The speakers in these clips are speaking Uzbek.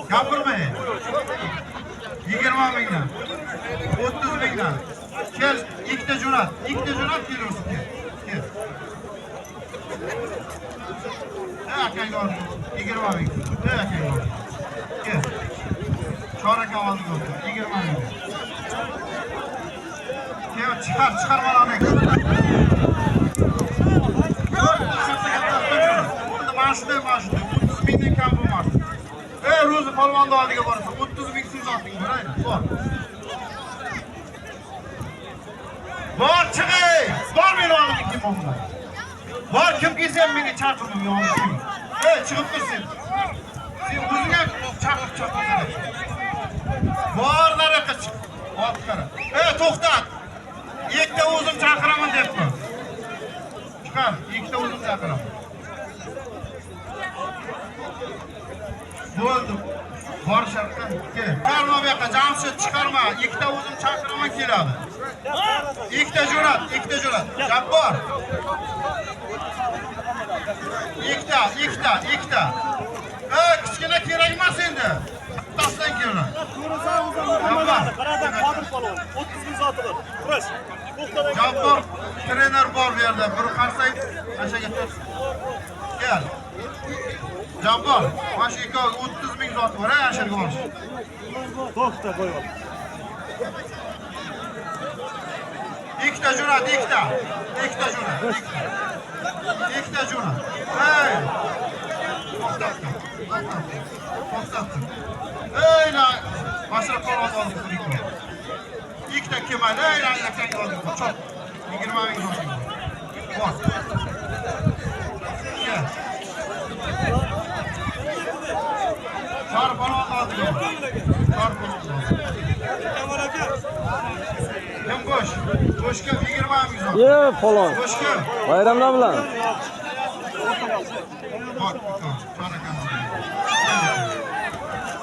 Gapirmayın. 20 mingdan. 30 mingdan. Kel, ikkita jo'nat. Ikkita jo'nat kelursiz. Kel. Akang ol. 20 ming. Akang ol. Kel. Chorak oldiga o'tir. 20 ming. Kel, chiqar bolani. Mashina. 30 mingdan kam bo'lmasdi. Ro'zi polvonni oldiga borsa 30 ming so'z oting beraydi. Bor chiqay. Bor meni olib kim bo'ldi? Bor kim kelsa meni chaqirdim yo'q kim. Chiqib tursin. Sen o'zingga chaqir. Bor nariyoqqa chiq. Olib qara. To'xtat. Ikkita o'zim chaqiraman debmi? Chiqar, ikkita o'zim chaqiraman. Bo'ldi. Bor shartdan kel. Qarma bu yoqqa, Jamshid chiqarma. Ikkita o'zim chaqiraman keladi. Ikkita jo'nat. Jabbor. Ikkita. Kichkina kerak emas endi. Bittasidan keladi. Jabbor trener bor bu yerda. Bir qarsang ashaga tur. Kel. Jabbor, mana shu ikkovi 30 ming zot bor, ashaga borish. To'xta qo'yib. Ikkita jo'nat. To'xtatdim. La, masraf qilib oldim. Ikkita kelmadi. La, akang oldim. Chop. 20 ming so'm. Bor. Kel. Chor polvon oldim. Kim go'sh? Go'shga 20 ming so'm. Polvon. Go'shga. Bayramlar bilan.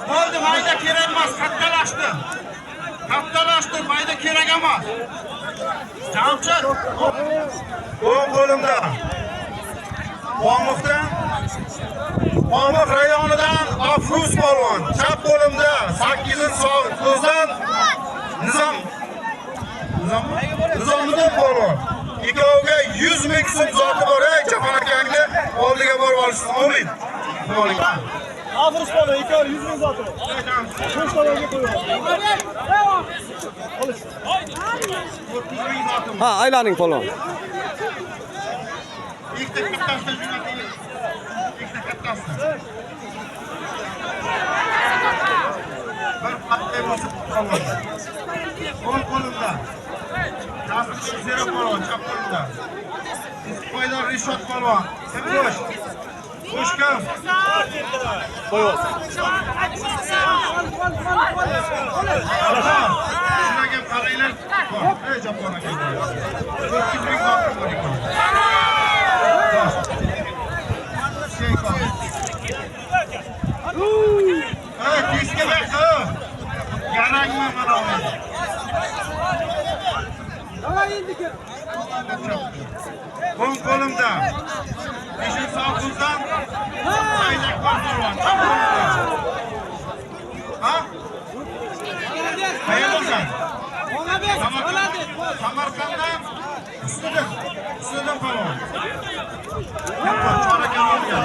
Bo'ldi, mayda kerak emas, kattalashdi, mayda kerak emas. Jamshid, o'ng qo'limda. Qo'moq rayonidan Afruz polvon, chap qo'limda 8-so'zdan Nizomiddin polvon. Ikkoviga 100 ming so'm zoti bor, Chapon akangni oldiga borib olishsin. Amin. Afruz polvon, ikkovi 100 ming zoti bor. Qo'sh tomonga qo'yib. Aylaning polvon. Ikkita kattasini jo'nating. Ikkita kattasini. Bir patta bosib qolgan. Qo'l qo'limda. Jasur zero polvon, chap qo'limda. Qo'ylar Rishot polvon. Kim go'sh? Qo'shkam. Qo'yib. Shularga qaranglar. Japon aka. 400 ming bor. Kiske bekle. Yarangma mana. Qo'ng qo'limda. Beshin so'zdan aynak bor polvon. Ha? Qayerdan? Samarqanddan ustidan polvon. Chorak olgan.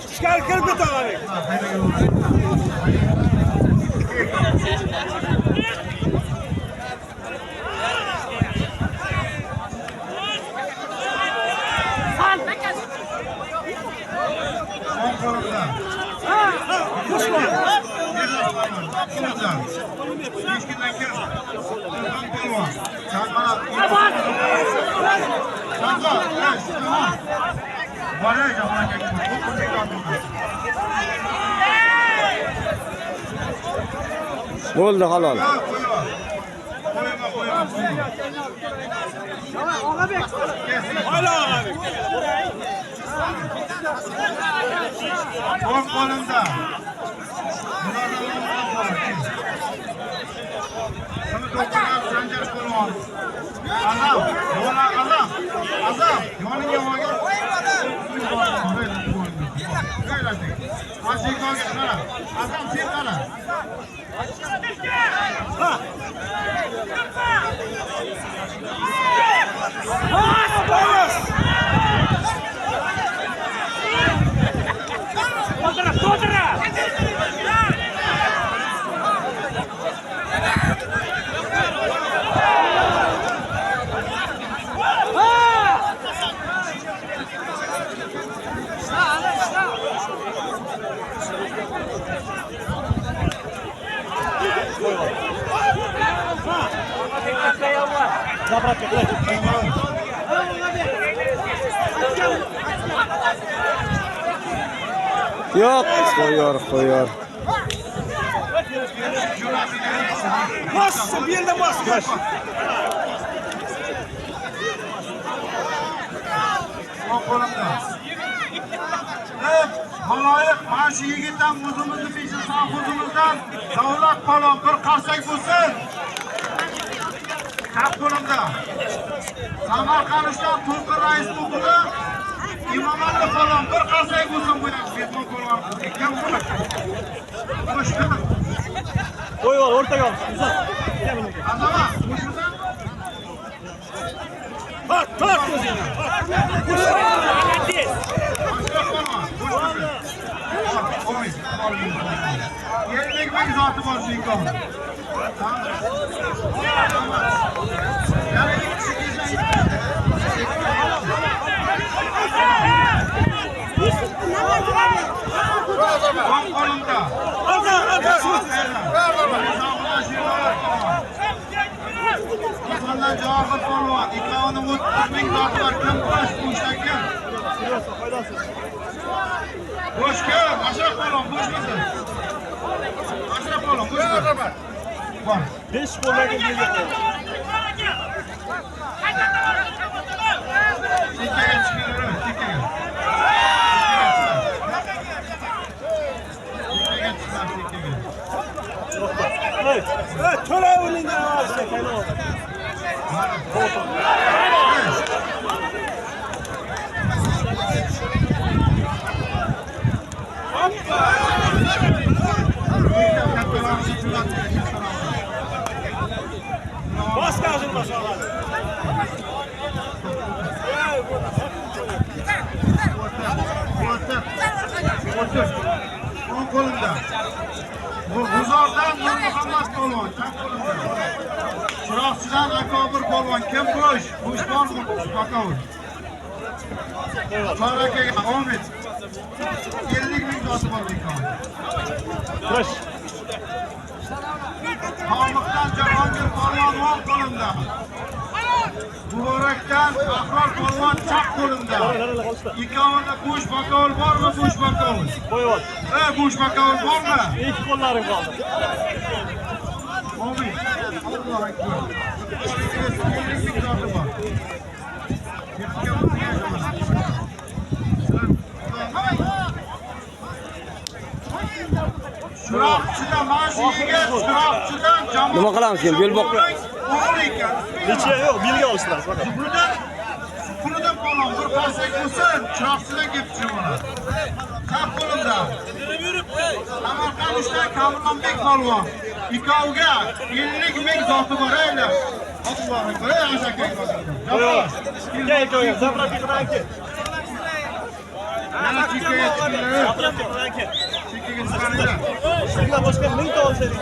Chiqar kirdi tog'aning. Bo'ldi halol. Qo'ng qo'limda. Shuni to'xtatib janjal qilmoq. Azam, yoniga olgin. Siykoga qara. Hasan sen qara. Zabrat yok. Yo'q, qo'yor. Bas, bir yerden bas. Qo'limda. Haloyiq, mana shu yigitdan o'zimizni beshin safimizdan davlat palon bir qarsak bo'lsin. Kap qo'limda. Samarqanddan To'lqin rais o'qidi. Imomali palon bir qarsak bo'lsin bu ham mehmon qo'lgan. Kim bo'ladi? Qo'shdi. Qo'y ol, o'rtaga ol. Uzat. Azama, qo'shmisan? Bak. Yerlik bir zatı var Siyko. Yani bir kişi geçen Bak kolumda. İnsanlar cevabı sorma. İkramını mutlu zatı var. Kim baş bu işten kim? Boş gel. Aşağı kolum. Boş mısın? Aşağı kolum. Boş ver. Bak. 5 golga geliyor. Sikkeye çıkıyor. Sikkeye. Evet, töre önünde var işte kendi oldu. Bas gazını bas ağlar. Otur. On kolunda. Bu Guzordan Nur Muhammad polvon. Çap kolunda. Chiroqchidan Akobir polvon. Kim bosh? Bosh bormi? Bakovul. Chorak Omid. 50 ming zoti bor ekan. Kurash. Xalqdan Jahongir polvon o'ng qo'limda. Muborakdan Ahror polvon chap qo'limda. Ikkovida bo'sh bakovul bormi? Bo'sh bakovul. Qo'yib ol. Bo'sh bakovul bormi? İki qo'llaring qoldi. Omid. Allohu akbar. 50 ming zoti bor. Chiroqchida mana shu yigit chiroqchidan jamoat. Nima qilamiz endi? Yo'l boq. O'g'il ekan. Necha yo'q, bilga olishlar. Puludan polvon bir qarsak bo'lsin, chiroqchidan kelib chiqaman. Chap qo'limda. Samarqanddan Kamolbek polvon. Ikkoviga 50 ming zoti bor aylar. Allohu akbar. Ashaka. Kel, zabrat ranki. Yana chekkaga chiqinglar. Zabrat ranki. Chekkaga chiqinglar. Shunga boshqa 1000 ta olsaydik.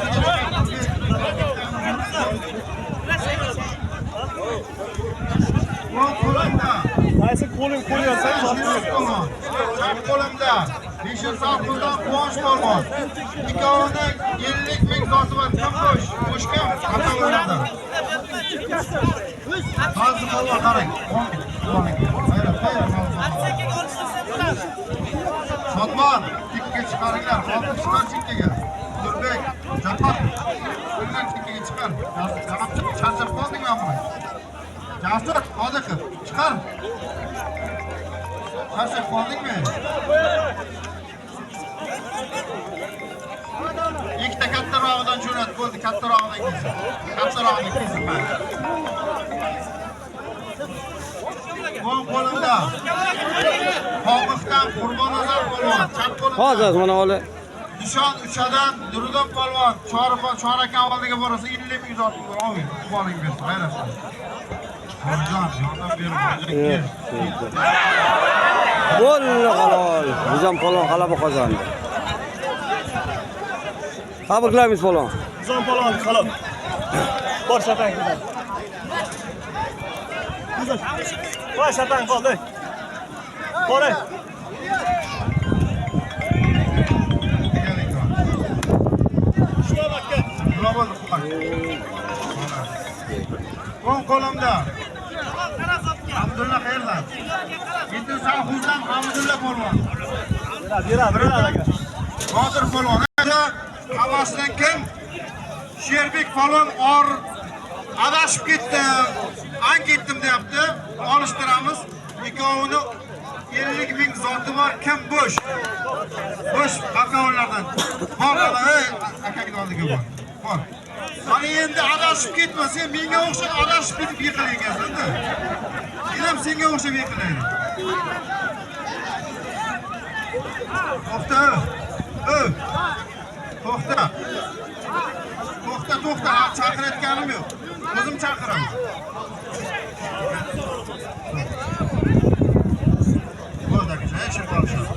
Qo'limda. Qaysi qo'ling qo'yarsan, Chap qo'limda. Beshin safdan Quvonch polvon. Ikkovida 50 ming zoti bor. Kim bosh? Boshqa qatorlarda. Hozir polvon qarang. Sotmon, tikkaga chiqaringlar. Olib chiqar chekkaga. Nurbek, Jahon. Bundan chekkaga chiqar. Charchab qoldingmi ammo? Jasur, hozir qil. Chiqar. Charchab qoldingmi? Ikkita kattarog'idan jo'nat bo'ldi, kattarog'idan kelsin. Kattarog'idan kelsin. O'ng qo'limda. Qo'qiston Qurbonazar polvon, chap qo'limda. Hozir mana olib. Nishon uchadan Durudon polvon chorak avvalga borasa 50 ming zot olmaydi. Boling bersin, hayrat. Xo'jajon, yordam bering. Bo'ldi halol. Nizom polvon g'alaba qozondi. Tabriklaymiz polvon. Nizom polvon qalab. Bor shatang qildi. Voy shatang qoldi. Bora. O'ng qo'limda Abdulla qayerdan? Yetti Safuzdan Abdulla polvon. Beradi aka. Qodir polvon. Havasidan kim? Sherbek polvon adashib ketdim. An ketdim deyapti. Olishtiramiz. Ikkovini 50 ming zoti bor. Kim bo'sh? Bo'sh aqavlardan. Bor, ey, akaning oldiga bor. Bor. Mana endi adashib ketma, sen menga o'xshab adashib ketib yiqilasan-da. Ham senga o'xshab yiqilaydi. To'xta. To'xta, chaqirayotganim yo'q. O'zim chaqiraman. Bo'ldaki, shunday bo'lishadi.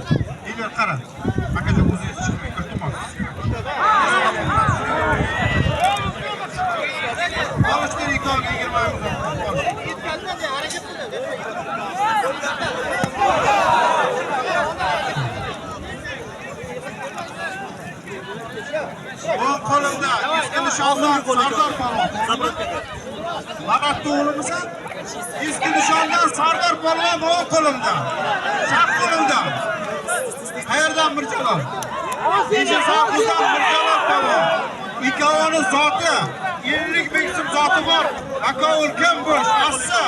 Egar qara. Akajon o'zingiz chiqmay kirdim. Olishtir ikkovga 20 o'ng qo'limda eski nishondan Sardor polvon. Faqat to'g'rimisan? Eski nishondan Sardor polvon o'ng qo'limda. Chap qo'limda. Qayerdan bir jalol? Necha Safuzdan bir jalol polvon. Ikkovini zoti 50 ming so'm zoti bor. Aka o'lkan bo'sh, assa.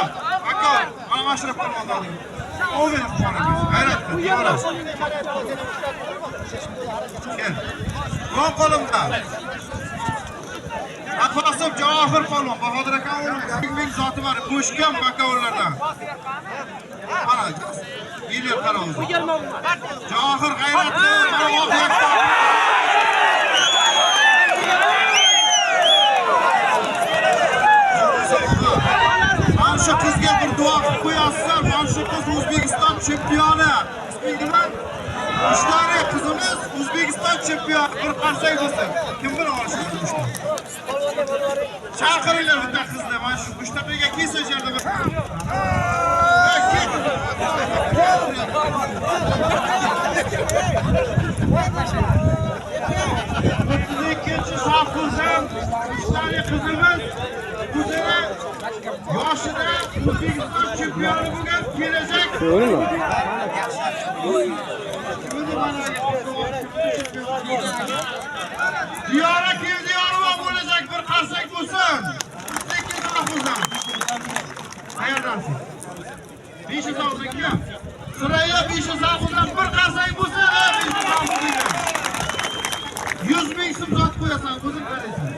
Aka, mana Mashraf polvondan. O benim qo'limda. Hayrat, yig'ras. Kel. O'ng qo'limda. Abbosov Javohir polvon, Bahodir aka 50 ming zoti bor. Bo'shgan bakovlardan. Mana, yillar qara o'zi. Javohir g'ayratli, mana oqyapti. Shu qizga bir duo qilib qo'yasizlar. Mana shu qiz O'zbekiston chempioni. Isming nima? Ishlari qizimiz O'zbekiston chempioni. Bir qarsak bo'lsin. Kim bilan olishadi? Chaqiringlar bitta qizni. Mana shu mushtaqaga kelsa yerda bir. Ikkinchi Safuzdan ishlari qizimiz Kuzera yoshida O'zbekiston chempioni bo'lgan kelajak. Diyora Keldiyorova bo'lajak bir qarsak bo'lsin. Ikkinchi Safuzdan. Qayerdansiz? 500 kim? Surayya 500 Safuzdan bir qarsak bo'lsin. 100 ming so'm zot qo'yasan, o'zing qaraysan.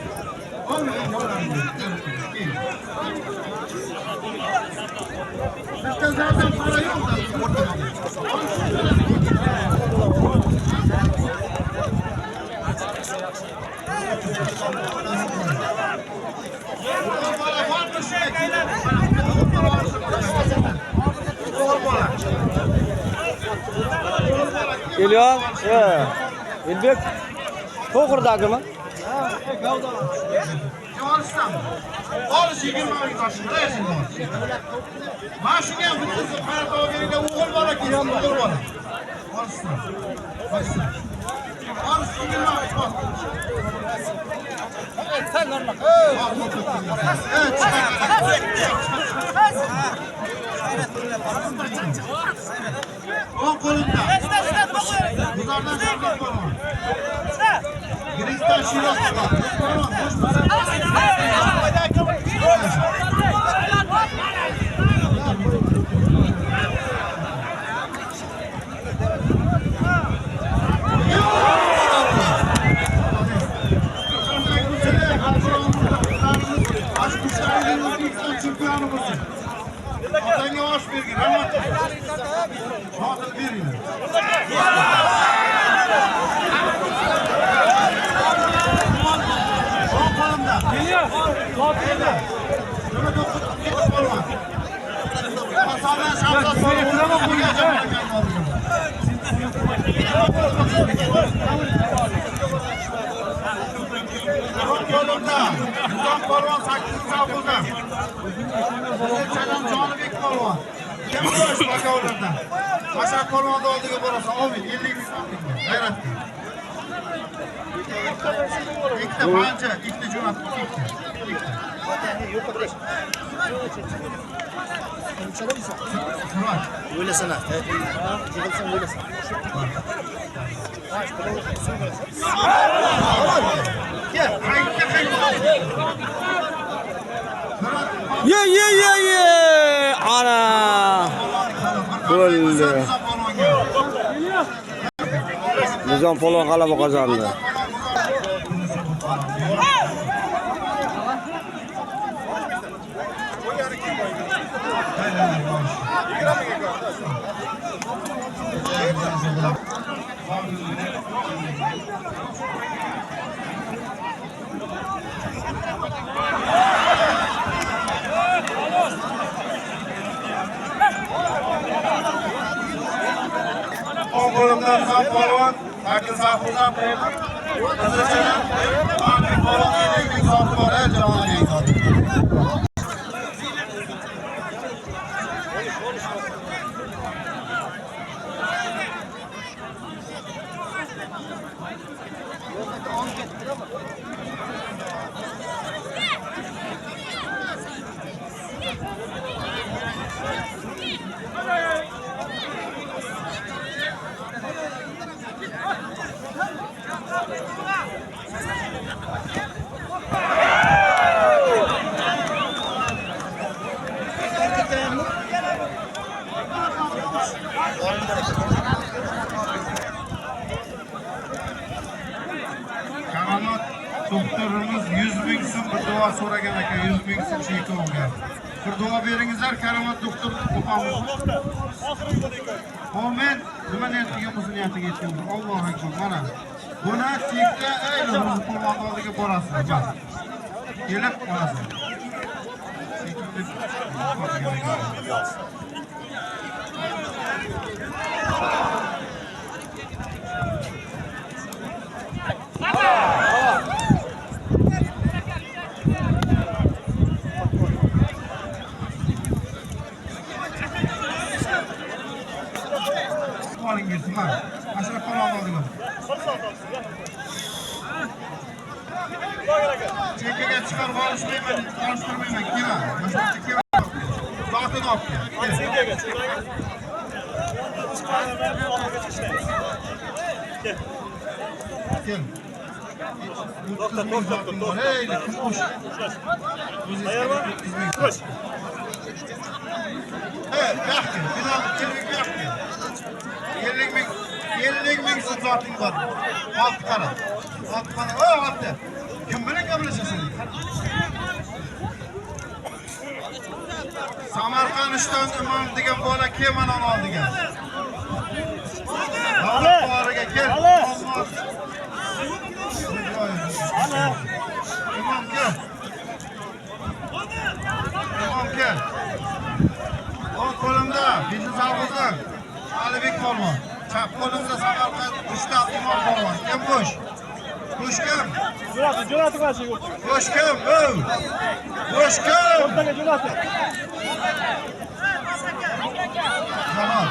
Bizda zaten para yok da ortada. Geliyor. Elbek. To'g'ridagimi? Olishsam. Olish 20 ming toshib berasizmi? Mana shunga ham bittasi qarab olganda o'g'il bola kelsin, o'g'il bola. Olishsam. Olish 20 ming tosh. Sen normal. O'ng qo'limda. Buzardan chiqib qo'yaman. Giriston Shiroz Otanga osh bergin, rahmat. Shotir beringlar. Nima do'qib ketib qolma. Hasandan Shamsat Polvon pulga jamlagan oldim. Qo'limda Nizom Polvon 8-avgustda. Chajon Jonibek Polvon. Kim bo'lish bakovlardan? Mashaq Polvonni oldiga borasan, olmaydi. 50 ming so'mlik. G'ayratli. Ikkita pancha, ikkita jo'natib, ikkita. O'ylasana. Yig'ilsan o'ylasan. Ye. Ana. Bo'ldi. Nizom Polvon g'alaba qozondi. Qo'limdan Nizom Polvon 8-avgustda qizilchadan Jonibek Polvon 50 ming so'm bor, Jonibek oldi. Karomat doktorimiz 100 ming so'm bir duo so'ragan ekan, 100 ming so'm chekuvga. Bir duo beringizlar, Karomat doktor o'qamiz. Amin. Nima niyatiga bo'lsa niyatiga yetganmiz. Allohu akbar. Mana buni chekda ayni Polvon oldiga borasiz. Bas. Kelib borasiz. Olingiz, mana. Ashraf Polvon oldiga. Chekaga chiqarib olishmayman, olishtirmayman. Kela. Boshqa kela. Soatini olib kel. Doktor. Hey, kim boş? Koş. Evet, yaxki. Final kelmek yaxki. 50 ming so'm soating bor. Olti qara. Olti. Kim bilan gaplashasizlar? Samarqandiston imom degan bola kelmana oldiga. Boriga kel. İmam gel. O kolumda bizi savuzdan Alibek Polvon. Chap qo'limda Samarqand uchta imom Polvon. Kim bosh? Bosh kim? Jo'natib qo'ying. Bosh kim? Bosh kim? O'rtaga jo'nating. Tamam.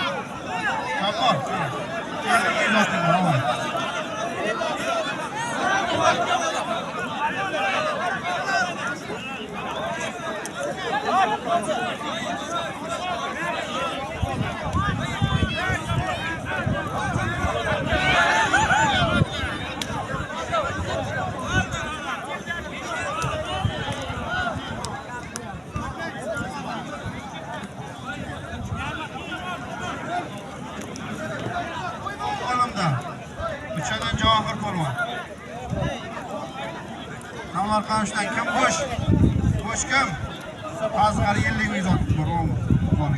Uçadan Javohir Polvon. Samarqanddan kim bosh? Bosh kim? Hozir 50 ming so'm bor.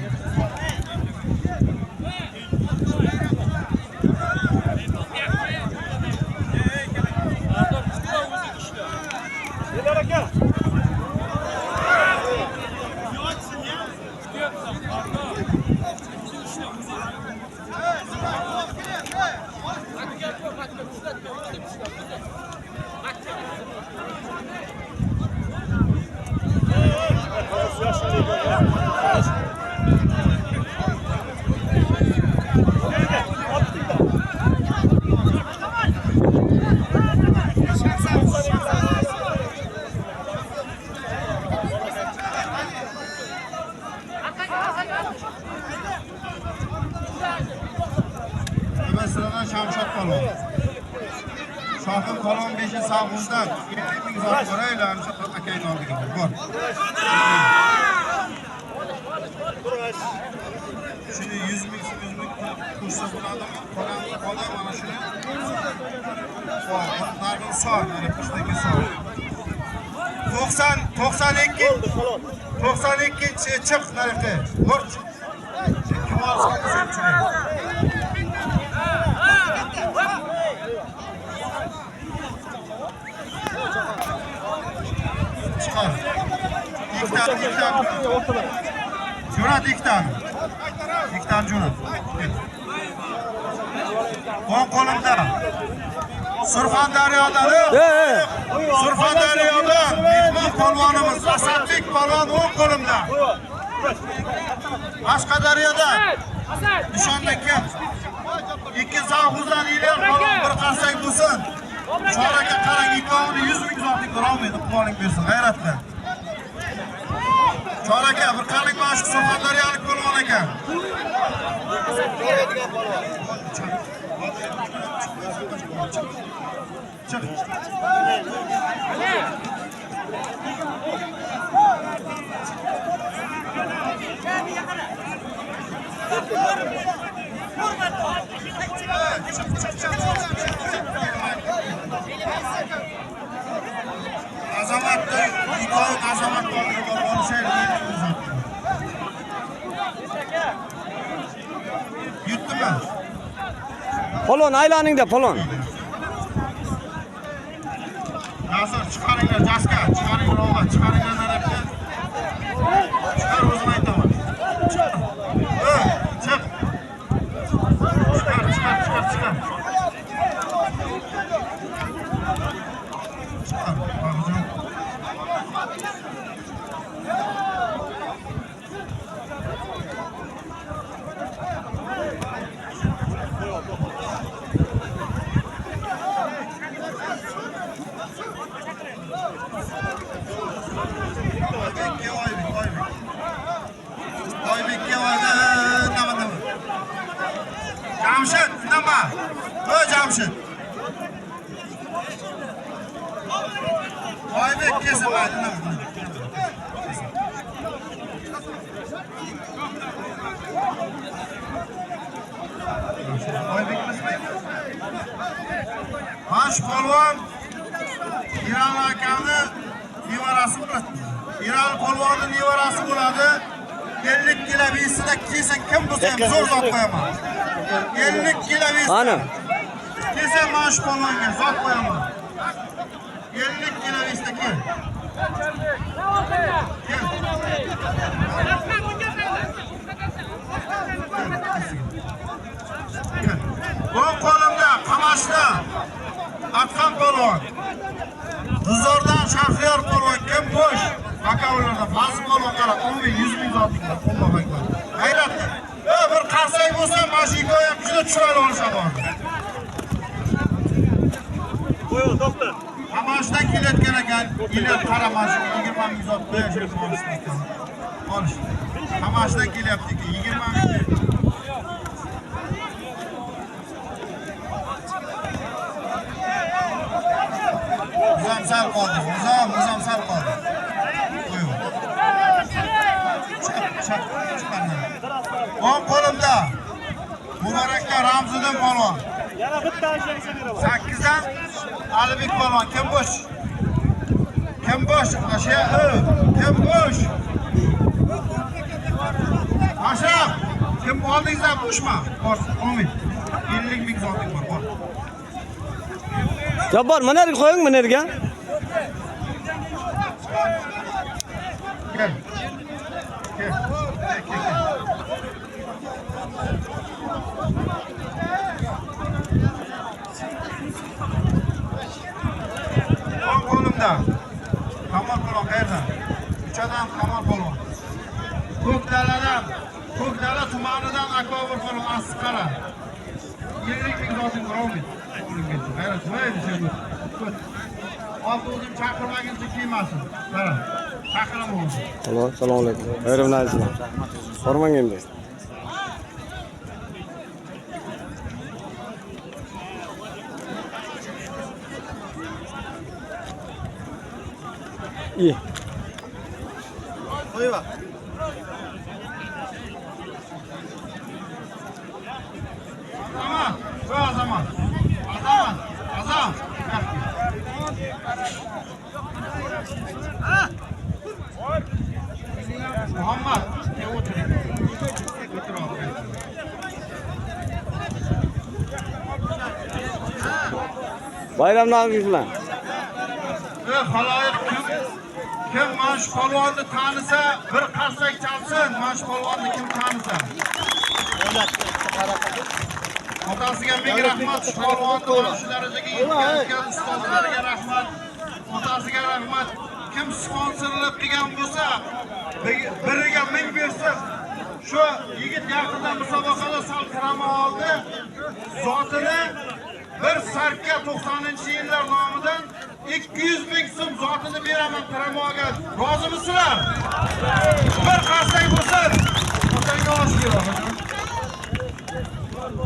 Neler aka? Misradan Shamshod polvon. Shohim polvon 5-Savg'uzdan 50 ming zot ko'raylar, akayni oldiga bor. Shuni 100 ming kursa bo'ladimi? Qolgan mana shuni. Nargi son, mana pushdagi son. 92 chiq narxi. Bo'rch. Kim olsa sen chiqay. Chiqar. İktan. Jo'nat iktan. İktan jo'nat. O'ng qo'limda. Surxondaryodan. Surxondaryodan mehmon polvonimiz Asadbek polvon o'ng qo'limda. Qashqadaryodan Nishonda kim? 2-Savg'uzdan Ilon polvon bir qarsak bo'lsin. Chorakka qarang, ikkovini 100 ming zotlik ko'rolmaydi, qo'ling bersin g'ayratdan. Chorakka bir qarang mana shu Surxondaryolik polvon ekan. Çık. Azamatlı, İko'nun azamat kaldırıp konuşayım. Yuttum ben. Polvon aylaningda polvon. Nasır çıkarınlar Caska, çıkarınlar oğlan, çıkarınlar nerede? Çıkar uzun aytamam. Çıkar. Çık. Çıkar. Çıkar. Bakacağım. Jamshid, nima? Jamshid. Oybek kelsin, mayli nima? Oybek emasmi? Bash polvon Iron akamni nevarasi bo'ladi. Iron polvonning nevarasi bo'ladi. 50 kilo besida kelsin, kim bo'lsa ham zo'r zot qo'yaman. 50 kilo besida. Ana. Kelsin mana shu polvonga zot qo'yaman. 50 kilo besida kel. O'ng qo'limda Qamashda Atqan polvon. G'uzordan Shahriyor polvon kim bo'sh? Akalardan ba'zi polvon qarab 100 ming zotlik. Allohu akbar. G'ayratli. Bir qarsak bo'lsa, mana shu ikki oyoq juda chiroyli olishadi hozir. Buyur doktor. Qamashdan kelayotgan ekan, yilib qaramash 20 ming zot qo'yishib olishdi ekan. Olish. Qamashdan kelyapti ekan, 20 ming. Muzam sal qoldi. Muzam sal qoldi. Qo'yib. Chiqarma. O'ng qo'limda Mubarakka Ramziddin polvon. Yana bitta ajraysa beraman. 8dan Alibek polvon kim bo'sh? Kim bo'sh? Asha, kim bo'sh? Ashraf, kim oldingizdan bo'shma? Bor, olmaydi. 50 ming zotlik bor. Jabbor, mana yerga qo'ying, mana yerga. Gel. O'ng qo'limda Kamol polvon qayerdan? Uchadan Kamol polvon. Ko'kdala tumanidan Akobir polvon Asqara. 50 ming zotlik bor olmaydi. G'ayrat mayli sen. O'zim chaqirmaguncha kiymasin. Qara. Chaqiraman o'zi. Assalomu alaykum. Bayramlar olsun. Sormang endi. İyi. Koy bak. Tamam. Şu Azaman. Azaman. Azam. Muhammed. Ne oturuyor? Otur abi. Bayramlarınız bilan. Haloyiq kim Mash polvonni tanisa bir qarsak chalsin. Mash polvonni kim tanisa. Otasiga ming rahmat. Shu polvonni mana shu darajaga yetkazgan ustozlarga rahmat. Otasiga rahmat. Kim sponsorlik qilgan bo'lsa, biriga ming bersin. Shu yigit yaqinda musobaqada sal kirama oldi. Zotini bir sarka 90-yillar nomidan 200 ming so'm zotini beraman Karamoga. Rozimisizlar? Bir qarsak bo'lsin. Otangga osh kerak.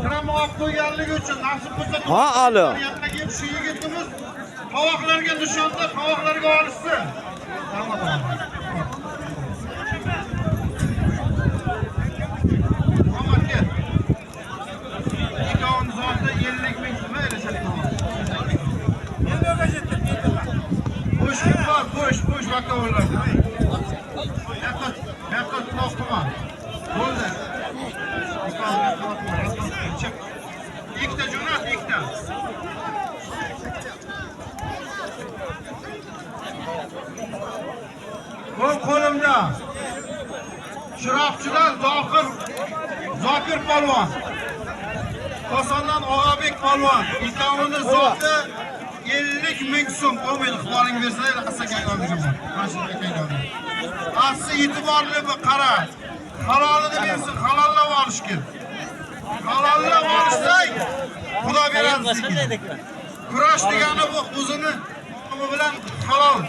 Karamoga qo'yganligi uchun nasib bo'lsa Ha, alo. Yanga kelib shu yigitimiz tovoqlarga nishonda tovoqlarga olishsin. Muhammad kel. Ikkovini zoti 50 ming so'm elashadi. Boş var, boş bakalım. Yakut lokma. Oldu. Çık. İlk de Cunat, ilk de. Kolumda. Şırapçıdan Zakir Palvan. Kosandan Og'abek Palvan. İkavini zotı 50 ming so'm qo'ymaydi. Xudoning bersa, qasaga oldim. Mashinaga keldim. Asli e'tiborli bir qara. Halolini bersin, halollab olish kerak. Halollab olsak, Xudo beradi sizga. Kurash degani bu o'zini bilan halol.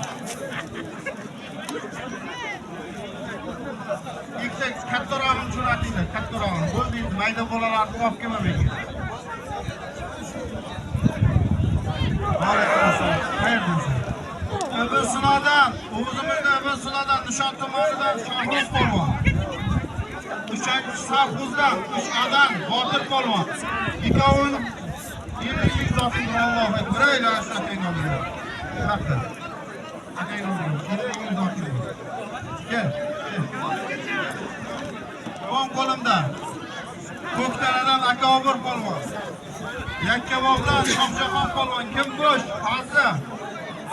İlk kattarog'ini jo'natinglar, kattarog'ini. Bo'ldi, mayda bolalarni olib kelmaydi. Öbür sınadan, Oğuzumuzda öbür sınadan, Nişan Tumani'dan Şahroz Polvon. 3. Safhuz'dan, 3 Adan, Botir Polvon. İkavun, 20 zotun Allohu Ekber. Birayla aşağı kendileri. Bakın. Gel. 10 kolumda. Ko'kdaladan Akobir Polvon. Yakkabog'dan Shohjahon Polvon. Kim bo'sh? Hozir.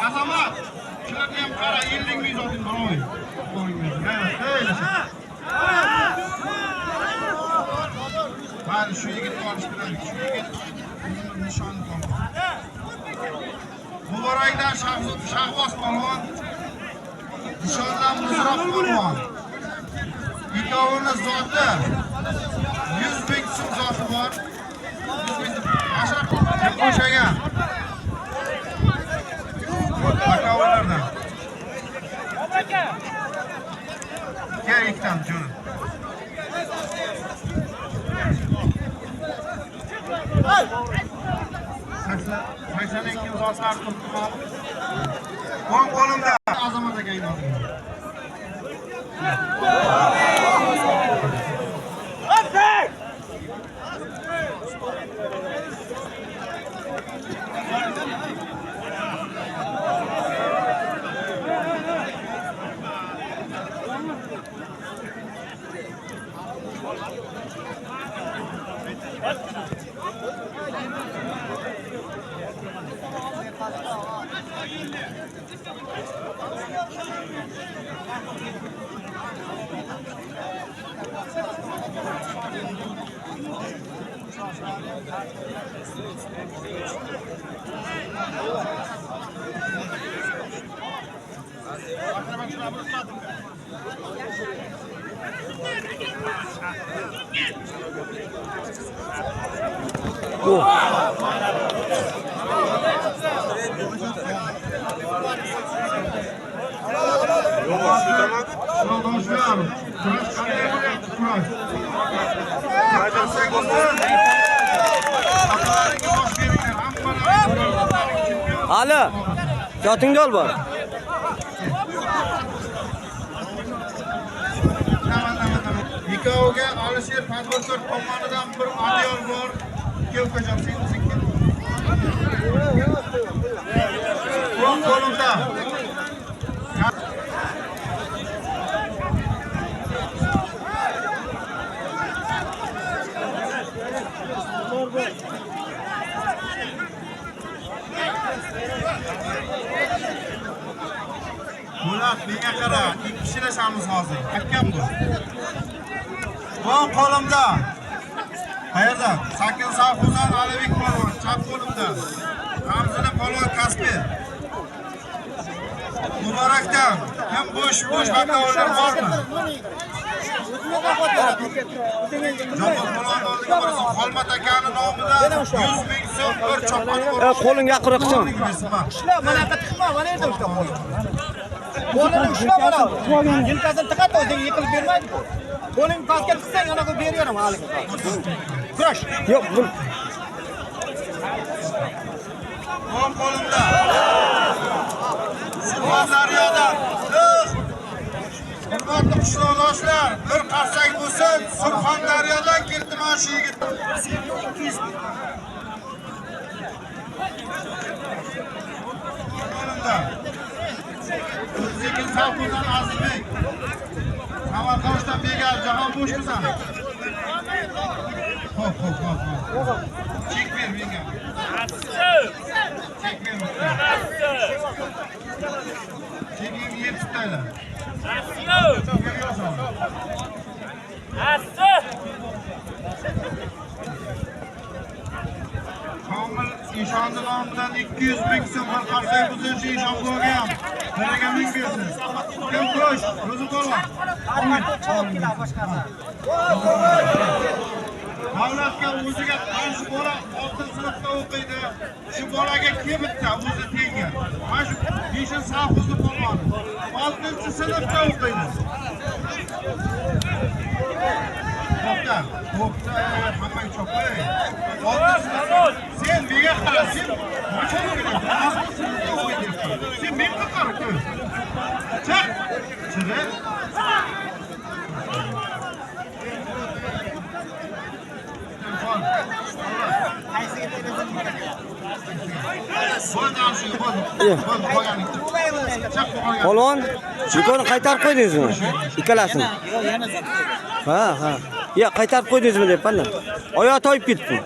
Azamat. Shularga ham qara, 50 ming zotin biroy. Mana shu yigitni olish bilan, shu yigit nishoni Polvon. Muborakdan Shahboz Polvon. Nishondan Muzroq Polvon. Ikkovini zoti 100 ming so'm zoti bor. Qo'shagan. Akalardan. Gel iktam canım. Saksan iki uzatlar tuttum. 10 kolumda. Azamata geldi. Alo, jotingda ol bor. Ikkoviga Alisher Tadbirkor tomonidan bir adyol bor. Kelko'jam seniki. O'ng qo'limda. Bulat, menga qara, ikki kishilashamiz hozir. Akam bu. O'ng qo'limda. Qayerda? Sakin Safuzan Alibek polvon, chap qo'limda. Ramzina polvon Kasper. Muborakdan. Kim bo'sh vakolatlar bormi? Javob polvon oldiga borasan. Xolmat akaning nomidan 100 ming so'm bir chopat bor. Qo'lingga yaqinroqsan. Ishlab, mana yoqqa tiqma, mana yerda ushlab qol. Qo'lini ushlab mana. Yelkasini tiqat, o'zing yiqilib bermaydi. Qo'ling pastga tiqsang, ana qo'yib beraman hali. Kurash. Yo'q, bu O'ng qo'limda. Surxondaryodan. Hurmatli qishloqdoshlar, bir qarsak bo'lsin, Surxondaryodan keldi mana shu yigit. Qo'limda. O'ziga Safuzan Azizbek. Samarqanddan Begal Jahon bo'shmisan? Hop. Chek ber menga. Chek ber. Chekingni yeb tutaylar. Komil Eshonni nomidan 200 ming so'm bir qarsak buzuvchi Eshon bo'lgan. Biriga ming bersin. Kim qo'sh? O'zi bo'lma. Davlatga o'ziga qarshi bola 6-sinfda o'qiydi. Shu bolaga kim bitta o'zi tengi. Mana shu 5-safuzli polvon 6-sinfda o'qiydi. To'xta, hammang chopay. Sen menga qara, sen machon kerak. Sen menga qara ku. Chiq. Chiq. polvon, yukoni qaytarib qo'ydingizmi? Ikkalasini. Ha. Ya qaytarib qo'ydingizmi deyapman. Oyoq toyib ketdi.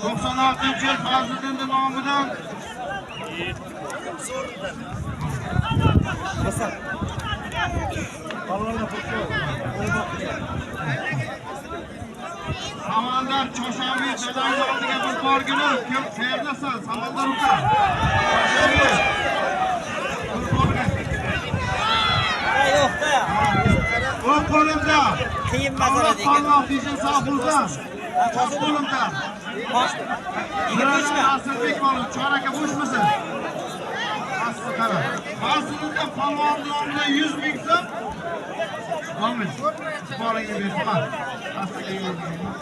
96-yil Fazliddinning nomidan Samandar Choshavi dadang oldiga bir borgini, kim qayerdasan? Samandar uka. Yo'qda. O'ng qo'limda. Qiyin masala ekan. Alloh bizning safimizdan. Chap qo'limda. 23 mi? Asrbek polvon, choraga bo'shmisan? Asli qara. Aslidan polvon nomidan 100 ming so'm. Amin. Boringga berma. Asliga yo'llayman.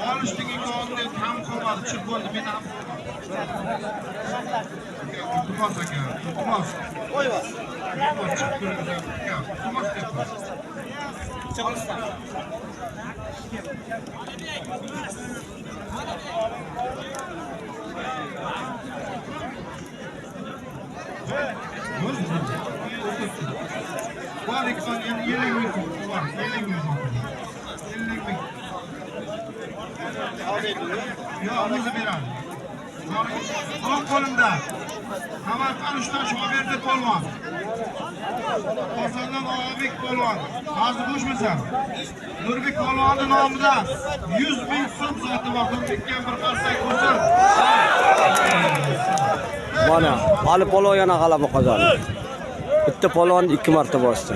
Olishdagi qo'lni ham qo'madi, chiq bo'ldi, men ham. Iltimos aka, iltimos. Qo'yva. Iltimos chiqib turibdi. Iltimos deyapman. Chiqishdan. Var ikon 50 ming var, 50 ming. 50 ming. Yo, o'zi beradi. O'ng qo'limda. Samarqand ushdan Shoberdi polvon. Qo'sondan Og'abek polvon. Hozir bo'shmisan? Nurbek polvonning nomidan 100 ming so'm sotib Nurbekka bir qarsak bo'lsin. Mana, hali polvon yana g'alaba qozondi. Bitta polvon 2 marta bosdi.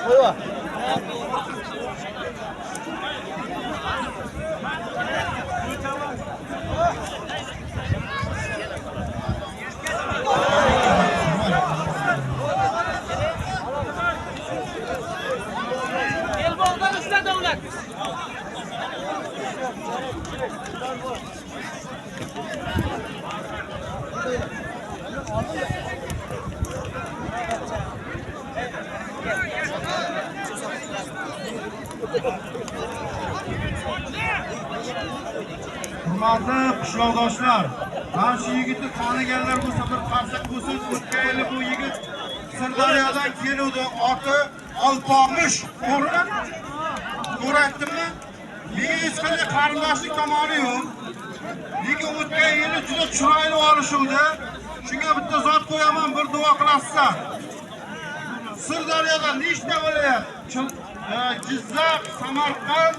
Buyur. Elbog'dan ushla davlat. Hurmatli qishloqdoshlar, mana shu yigitni taniganlar bo'lsa bir qarsak bo'lsin. O'tgan yili bu yigit Sirdaryodan keluvdi. Oti Alpomish. To'g'rimi? To'g'ri aytdimmi? Menga hech qanday qarindoshlik tomoni yo'q. Lekin o'tgan yili juda chiroyli olishuvdi. Shunga bitta zot qo'yaman, bir duo qilasizlar. Sirdaryodan nechta viloyat? Jizzax, Samarqand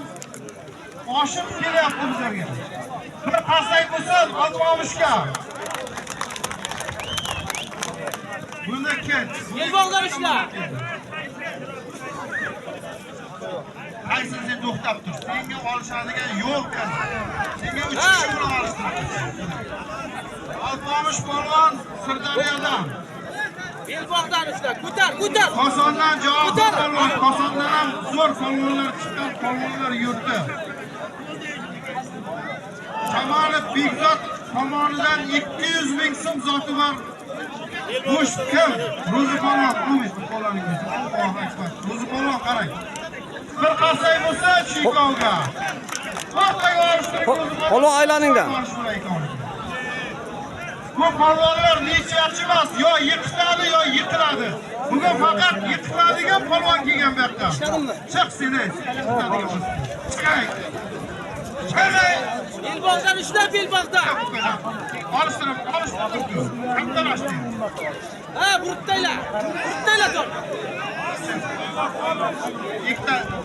oshib kelyapti bizlarga. Bir qarsak bo'lsin Alpomishga. Buni ket. Elbog'dan ushla. Qaysi sen to'xtab tur. Senga olishadigan yo'q kan. Senga 3 kishi bilan olishtiradi. Alpomish polvon Sirdaryodan. Elbog'dan ushla. Ko'tar. Kosondan javob polvon. Kosondan ham zo'r polvonlar chiqqan, polvonlar yurtdi. Kamolov Bekzod tomonidan 200 ming so'm zoti bor. Bo'sh kim? Ro'zi polvon qo'ymish qo'llaringiz. Allohu akbar. Ro'zi polvon qarang. Bir qarsak bo'lsa Chikovga. Orqaga olishtirib Polvon aylaningdan. Bu polvonlar necha yaxshi emas, yo yiqiladi yo yiqiladi. Bugun faqat yiqiladigan polvon kelgan bu yoqda. Chiq seni. Chiqay. Elbog'dan ushla, belbog'dan. Olishtirib. Hamdan açtı. Ha, burutdayla tor.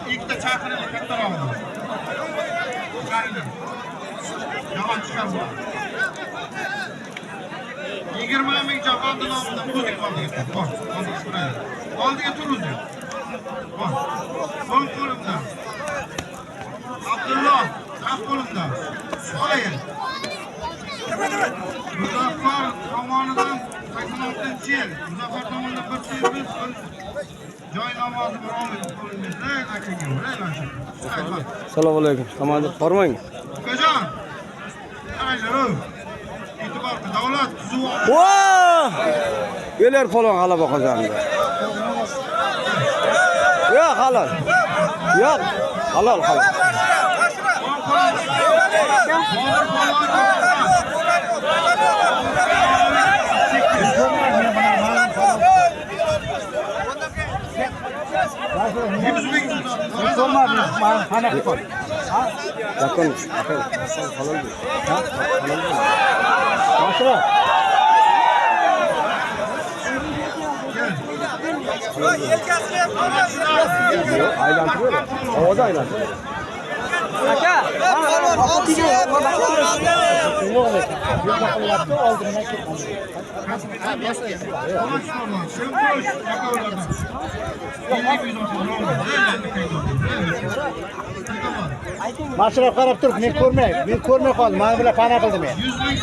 İlk de çakırını katlar aldı. Yaman çıkar bu. 20 ming Japondan aldı. Müzik aldı. Aldı getir uzun. Sol kolumda. Abdullah. Sağ kolumda. Solayın. Muzaffar tomonidan 86 yil. Muzaffar tomonidan 1 yil joy namozi biromin qo'lingizda akaga. Assalomu alaykum. Komandir bormang. Ukajon. Qaranglar. E'tibor qil. Davlat tuzuvi. Voh! Eler polvon g'alaba qozondi. Yo'q, halol. Yo'q, halol. Yakın. Halol. Halol. Aylantırıyor. Havada aylantırıyor. Aka, Masraf qarab turib, men ko'rmay qoldim. Meni bilan pana qildim men. 100 ming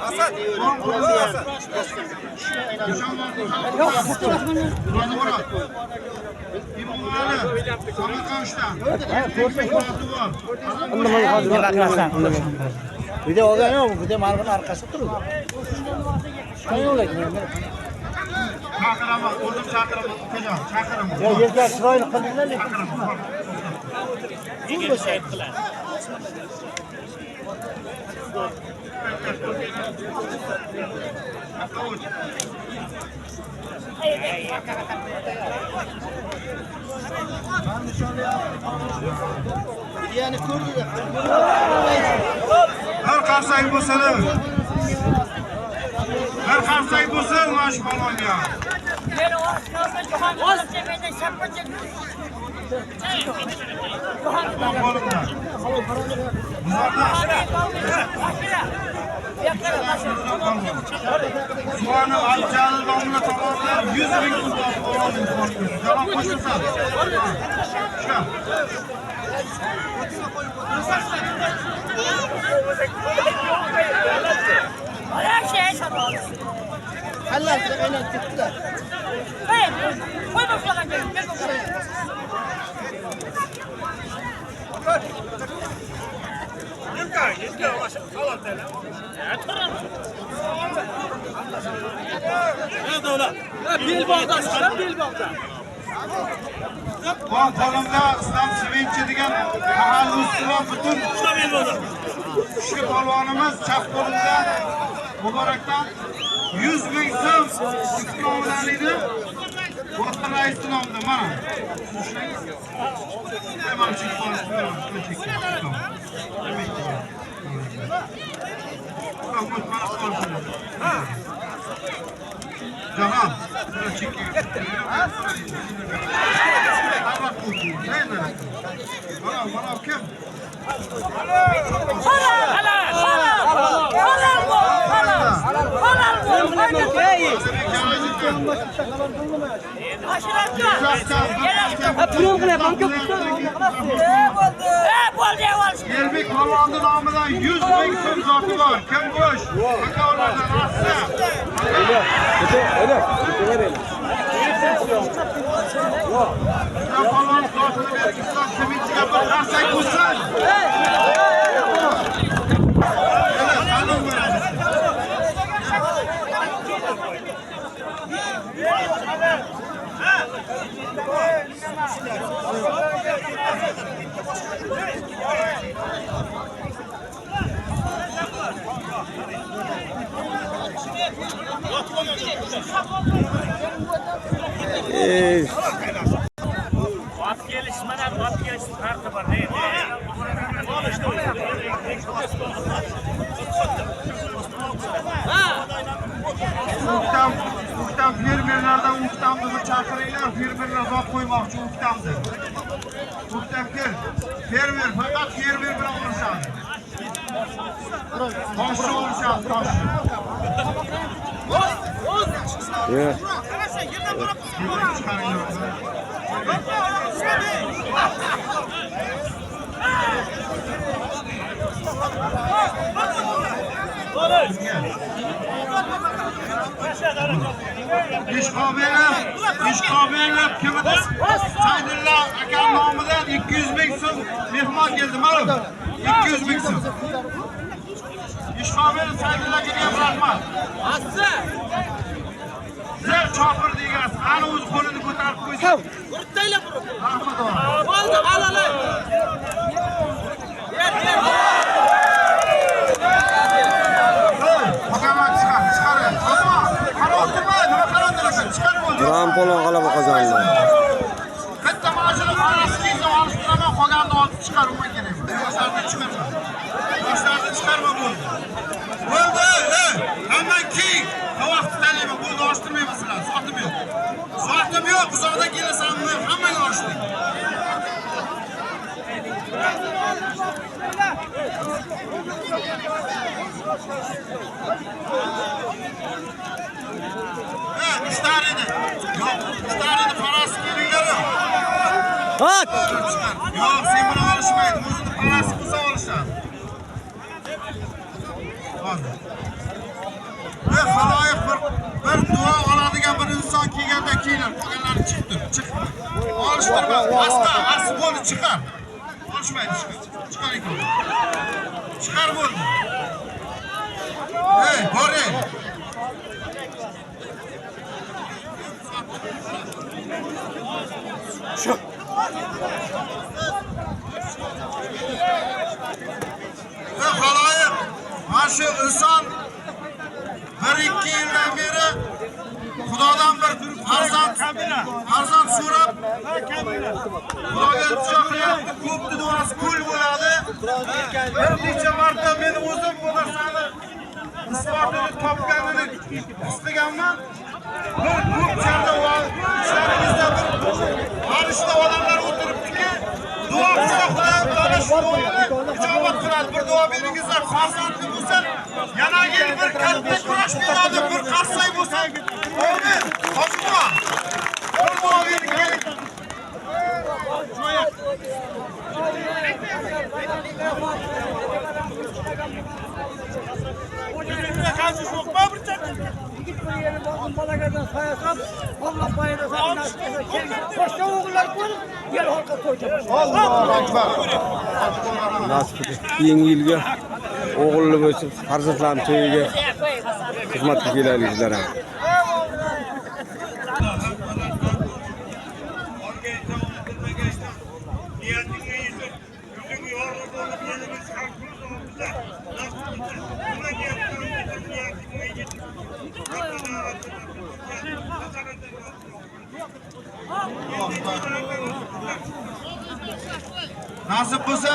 Asad. Bir de olgan yo'q, bir de mana buni arkasida turdi. Qani yo'laydi men. Chaqiraman, o'zim chaqiraman, ukajon, chaqiraman. Yo, yerlar chiroyli qildinglar lekin. Yani ko'rdilar. Har qarsak bo'lsalar. Har qarsak bo'lsa, mana shu polvonga. meni oshqozon jo'xan olib, menda shappa chekdi. Qo'limda. Suvarni Abjalil domla tomonidan 100 ming so'm oldim. Javob qo'shilsin. Shu. Halal aynan ketdilar. Qo'y boshlagan gel. Bel bog'dan ushlab, bel bog'dan. Qo'limda Islom Sevinchi degan mahalla ustidan butun shu polvonimiz chap qo'limda muborakdan 100 ming so'm ikromidan edi. Boshqa rais nomida mana. Hemen chiqib Tamam. Bana kim? Elbek Polvonning nomidan 100 ming so'm zoti bor. Kim bo'sh? Akalardan asli. Polvon zotini Islom Sevinchiga bir narsa qo'ysin. Ot kelish mana ot kelish farqi bor. Uktam fermerlardan uktamni bir chaqiringlar. Fermerlar zot qo'ymoqchi uktamni. Uktam kel. Fermer faqat fermer bilan urishadi. Toshni urishadi, tosh. İş qobillar kimida? Saydulla aka nomidan 200 ming so'm mehmon keldi, ma'lum. 200 ming so'm. İş qobillar Saydullaga ham rahmat. Asli. Zer chopir degan, ana o'z qo'lini ko'tarib qo'ydi. Urtayla burib. Rahmat. Bo'ldi, alala. Ram polvon g'alaba qozondi. Katta mashina orasiga olishtirama, qolganini olib chiqarma kerak. Yoshlarni chiqarma. Yoshlarni chiqarma bo'ldi. Bo'ldi, hamma keng. Vaqt tanlayman, bo'ldi, ochtirmayman sizlar. Sotim yo'q. Sotim yo'q, uzoqdan kelasanmi? Hammaga ochdik. Ishlar edi. Yo'q, ishlar edi, parasi kelinglar. Hak! Yo'q, sen buni olishmaydi. O'zini parasi qilsa olishadi. Hozir. Xaloyiq bir duo oladigan bir inson kelganda kiyinib, qolganlari chiqdi. Olishtirma. Asta bo'ldi, chiqar. Olishmaydi, chiqar ekan. Chiqar bo'ldi. Boring. Shu. Xaloyiq, mana shu inson 1-2 yildan beri Xudodan bir farzand so'rab, Xudoga iltijo qilyapti, ko'p duosi kul bo'ladi. Bir necha marta men o'zim bu narsani isbotini topganini istaganman. Bir ko'pchilikda ishlarimizda bir farishta odamlar o'tiribdiki, duo qilib Xudo shuni ijobat qiladi. Bir duo beringizlar, farzandli bo'lsa, yana yil bir katta kurash beradi, bir qarsak bo'lsa. Amin. Hojiboy. Bir duo bering. Allahu akbar. Nasib keyingi yilga o'g'illi bo'lsin, farzandlarim to'yiga xizmatga kelayliklar. Nasib bo'lsa,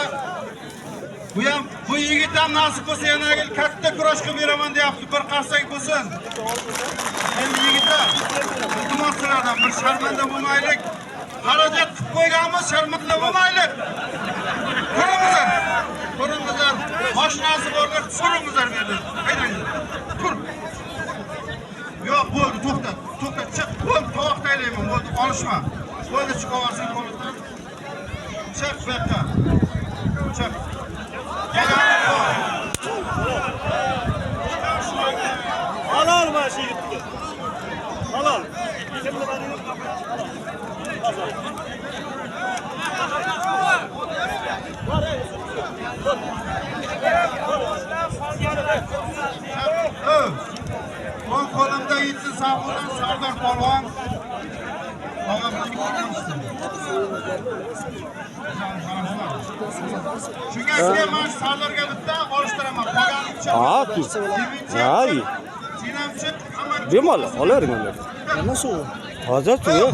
bu yigit ham nasib bo'lsa yana katta kurash qilib beraman deyapti. Bir qarsak bo'lsin. Endi yigitlar, iltimos qilaman, bir sharmanda bo'lmaylik. Xarajat qilib qo'yganmiz, sharmanda bo'lmaylik. Ko'ringizlar, mashinasi borlar, ko'ringizlar berdi. Haydang. Tur. Yo'q, bo'ldi, to'xta, chiq. Bo'ldi, tovoq taylayman, bo'ldi, olishma. Bo'ldi, chiqaversin qo'lidan. Chiq bu yoqqa. Chiq. Halol mana yigitga. Halol. O'ng qo'limda yetsin Sabulan Sardor polvon. Shunga sizga men Sardorga bitta olishtiraman. Ay. Bemalol olavering uni. Nasıl? Hozir tuya.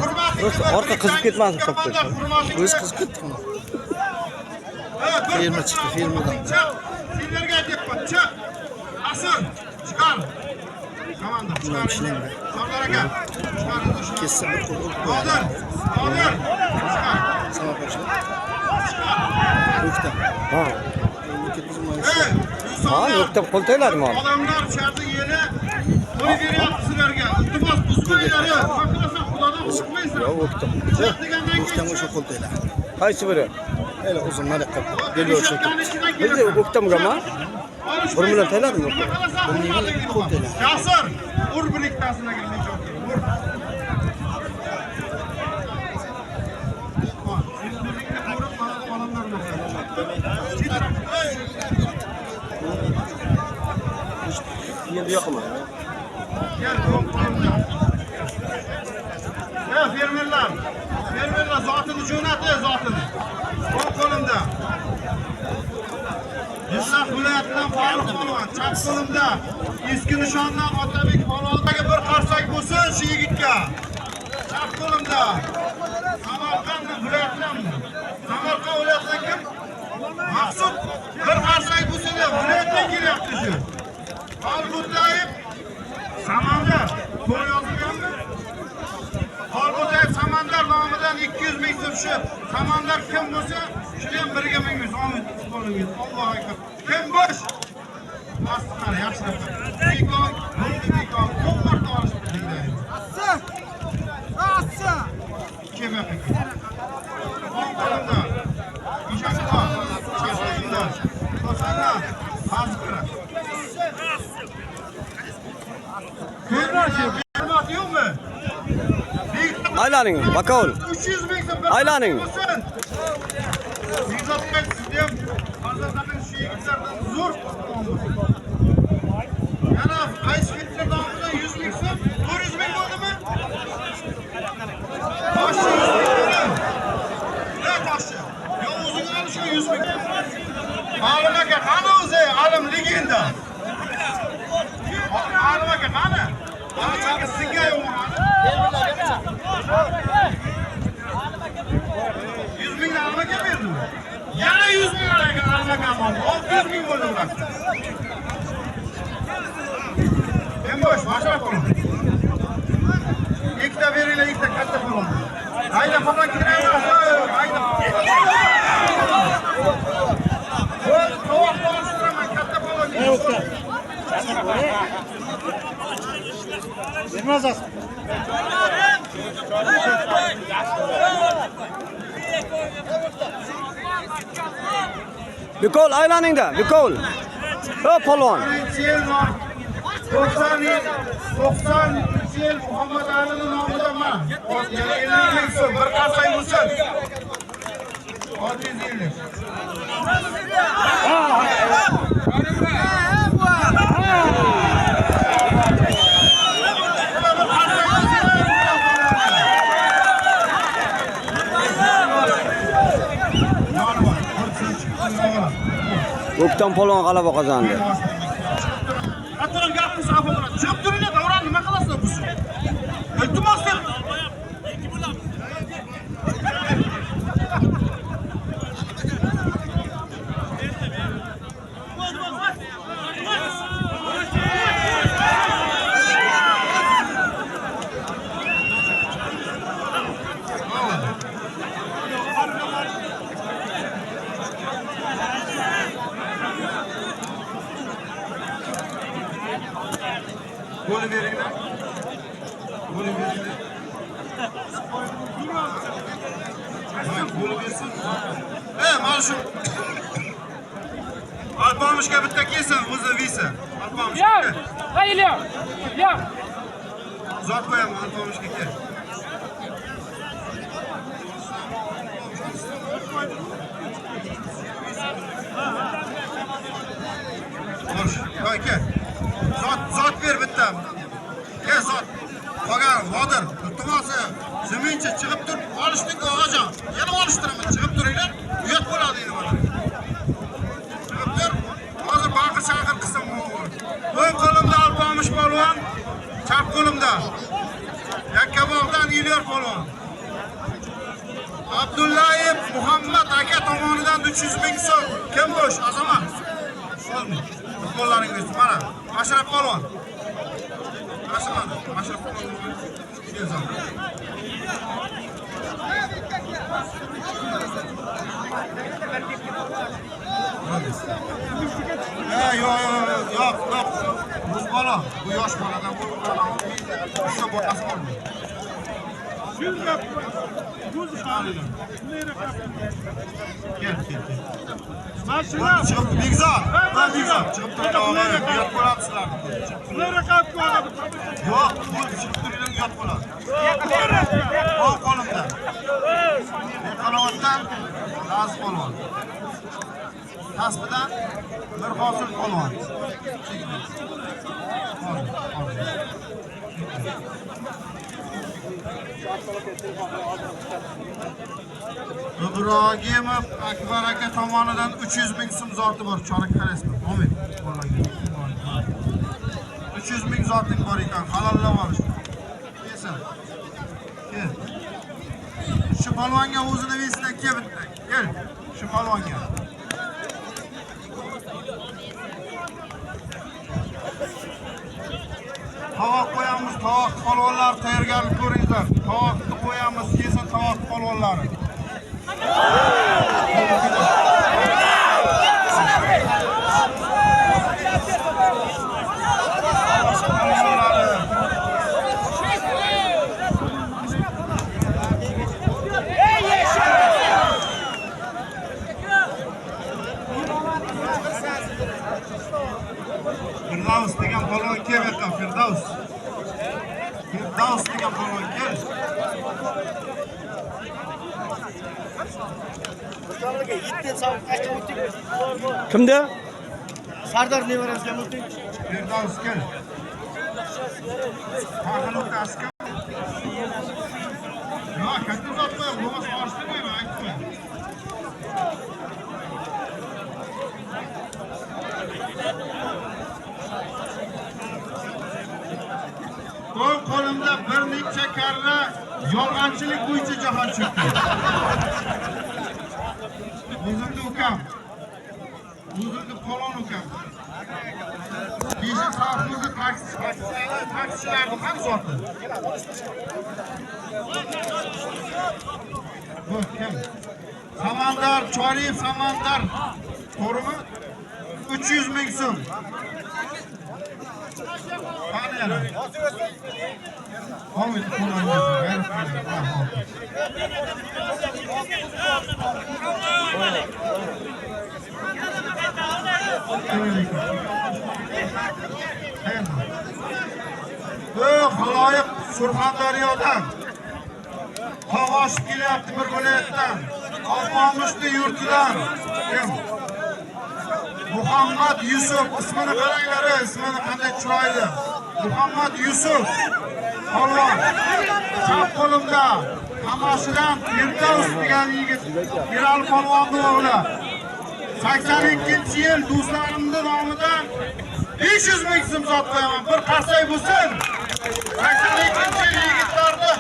Orqa qizib ketmasin qopda. O'z qizib ketdimi? Firma chiqdi, firmadan. Sizlarga aytyapman, chiq. Asl, chiqar. Komanda, chiqaring. Sardor aka, chiqaring. Kessa bir qo'l urib Hozir. Chiqar. Savob bersin. O'ktam. Ha. Ha, o'ktam qo'l tayladimi? Odamlar sharti yeri qo'y beryapti sizlarga. Iltimos, buzmanglar. Xohlasan Xudodan qo'rqmaysizlar. Yo'q, o'ktam. O'ktam o'sha qo'l taylar. Qaysi biri? Hali uzun mana qilib. Beli o'sha. Bizni o'ktamgami? Bir bilan tayladimi? Qo'l taylar. Jasur, ur bir ikkitasini kirmay jo'q. Ur. Endi yoqma. Ya fermerlar zotini jo'natdi, zotini. O'ng qo'limda. Jizzax viloyatidan Farruh polvon, chap qo'limda eski nishondan Otabek polvonga bir qarsak bo'lsin shu yigitga. Chap qo'limda. Samarqand viloyatidanmi? Samarqand viloyatidan kim? Maqsud bir qarsak bo'lsin deb viloyatdan kelyapti shu. Xolqutlayev Samandar to'g'ri yozilganmi? Xolqutlayev Samandar nomidan 200 ming so'm shu. Samandar kim bo'lsa, shuni ham birga mingiz. Amin. Allohu akbar. Kim bo'sh? Asqar yaxshi. Bekon, bekon, ko'p marta olishib keldi. Assa. Kim ekan? Qo'limda. Ishaqqa. Shashqinda. Qo'sana. Asqar. Aylaning, bakovul. 300 ming so'm. Aylaning. Sizatgan sizdan farzandlaringiz shu yigitlardan zo'r. Yana qaysi fitlar nomidan 100 ming so'm, 400 ming bo'ldimi? Toshchi 100 ming. Ne toshchi? Yo o'zingga olish shu 100 ming. Alim aka qani o'zi? Alim legenda. Alim aka qani? Alim aka sizga yo'qmi? 100 ming alim aka berdim. Yana 100 ming alim aka oldi. 600 ming bo'ldi ular. Bilmezsin. Bikol aylaningda, Bikol. Hop polvon. 93 yil Muhammad Alining nomidan men. 50 ming so'm bir qarsang bo'lsin. 650. O'ktam polvon g'alaba qozondi. Ataram gapni safo bilan. Chiqib turinglar, davron nima qilasizlar bu siz? Iltimos deb. Golü veringlar. Golü veringlar. Golü versin. Mana shu. Alpomushga bitta kelsin, o'zi visa. Alpomushga. Hayır yok. Yok. Zot qo'yaman Alpomushga kel. Xo'sh, qo'y kel. Zot ver bitta. Kel zot. Qolgan Vodir, iltimosi, zamincha chiqib tur, olishdik og'ajon. Yana olishtiraman, chiqib turinglar. Uyat bo'ladi endi mana. Chiqib tur. Hozir baqir chaqir qilsam bo'ladi. O'ng qo'limda Alpomush polvon, chap qo'limda Yakkabog'dan Ilyos polvon. Abdullayev Muhammad aka tomonidan 300 ming so'm. Kim bo'sh? Azamat. Qo'llaringiz mana. Ashraf polvon. Ashraf polvon. Kelsin. Yo'q. Bu bola, bu yosh boladan bu o'sha bolasi bor. Gel. Mashina. Chiqib Begzod. Begzod. Chiqib turinglar, yot bo'lasizlar. Yo'q, bu chiqib turinglar, yot bo'ladi. Qo'l qo'limda. Qanoatdan Aziz polvon. Tasbidan bir hosil polvon. Ibragimov Akbar aka tomonidan 300 ming so'm zoti bor, chorak qarasmi? Amin. 300 ming zoting bor ekan, halollab olish. Kelsin. Kel. Shu polvonga o'zini vesidan kel bitta. Kel. Shu polvonga. Tovoq qo'yamiz, tovoq polvonlar tayyorgarlik ko'ringlar. Tovoqni qo'yamiz, kelsin tovoq polvonlari. Firdaus degan polvon kelmoqda, Firdaus. Firdaus degan polvon kel. Kimda? Sardor nevarasiga o'ting. Firdaus kel. Qahnoqda askar. Yo'q, katta zot qo'yib, bo'lmasa orishtirmayman, aytdim. Qo'limda bir necha karra yolg'onchilik bo'yicha jahon chiqdi. O'zimni ukam. O'zimni polvon ukam. Beshi safimizda taksichilarni ham zoti. Bu kim? Samandar, Choriyev Samandar. To'g'rimi? 300 ming so'm. Qani yana? Hamid kullanıyorsun. Halayık Surxondaryodan Tog'oshib kelyapti bir viloyatdan. Olmamishli yurtidan. Kim? Muhammad Yusuf ismini qaranglar, ismini qanday chiroyli. Muhammad Yusuf. Polvon. Chap qo'limda Qamashidan Ertaus degan yigit. Miral polvonning o'g'li. 82-yil do'stlarimning nomidan 500 ming so'm zot qo'yaman. Bir qarsak bo'lsin. 82-yil yigitlarni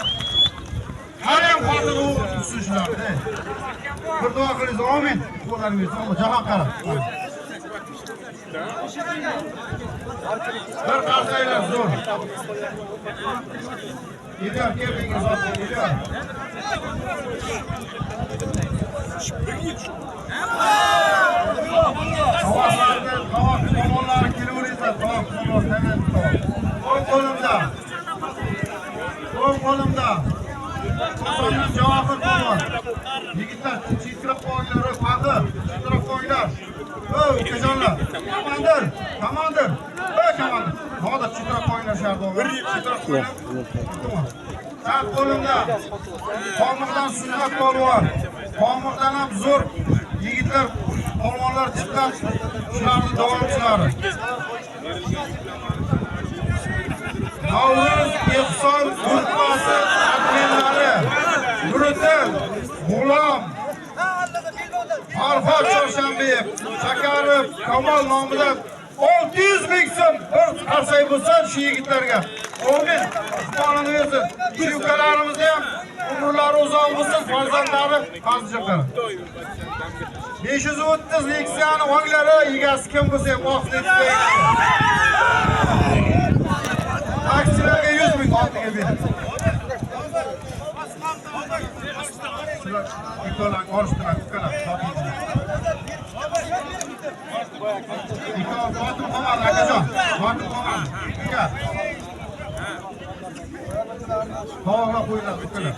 haram xotin o'qituvchilarni. Bir duo qilingiz, amin. Qo'llaringiz to'g'ri, jahon qarab. Bir qarsaklar zo'r. Yetar, keldingiz zot, yetar. Tomonlari kelaveringlar, o'ng qo'limda. Qo'sondan Javohir polvon. Yigitlar, chetirib qo'yinglar, faqi, chetirib qo'yinglar. Ey, ukajonlar. Komandir. Komandir. Hozir chetirib qo'yinglar sharda. Chetirib qo'yinglar. Sağ qo'limda. Qo'murdan Sunnat polvon. Qo'murdan ham zo'r yigitlar, polvonlar chiqqan. Shularning davomchilari. Navruz Ehson guruhi adminlari. Nuriddin, G'ulom, Farhod Chorshambeyev, Shakarov, Kamol nomidan 600 ming so'm bir qarsak bo'lsin shu yigitlarga. Amin. Qonini bersin. Shu ukalarimizni ham umrlari uzoq bo'lsin, farzandlari qazishlar. 530 Nexia'ni o'nglari egasi kim bo'lsa ham vaqtida taksilarga 100 ming oltiga ber. Shular ikkolan orishtilar, ukalar. Ikkolan botim qolmadi, akajon. Botim qolmadi. Uka. To'g'ri qo'yinglar, ukalar.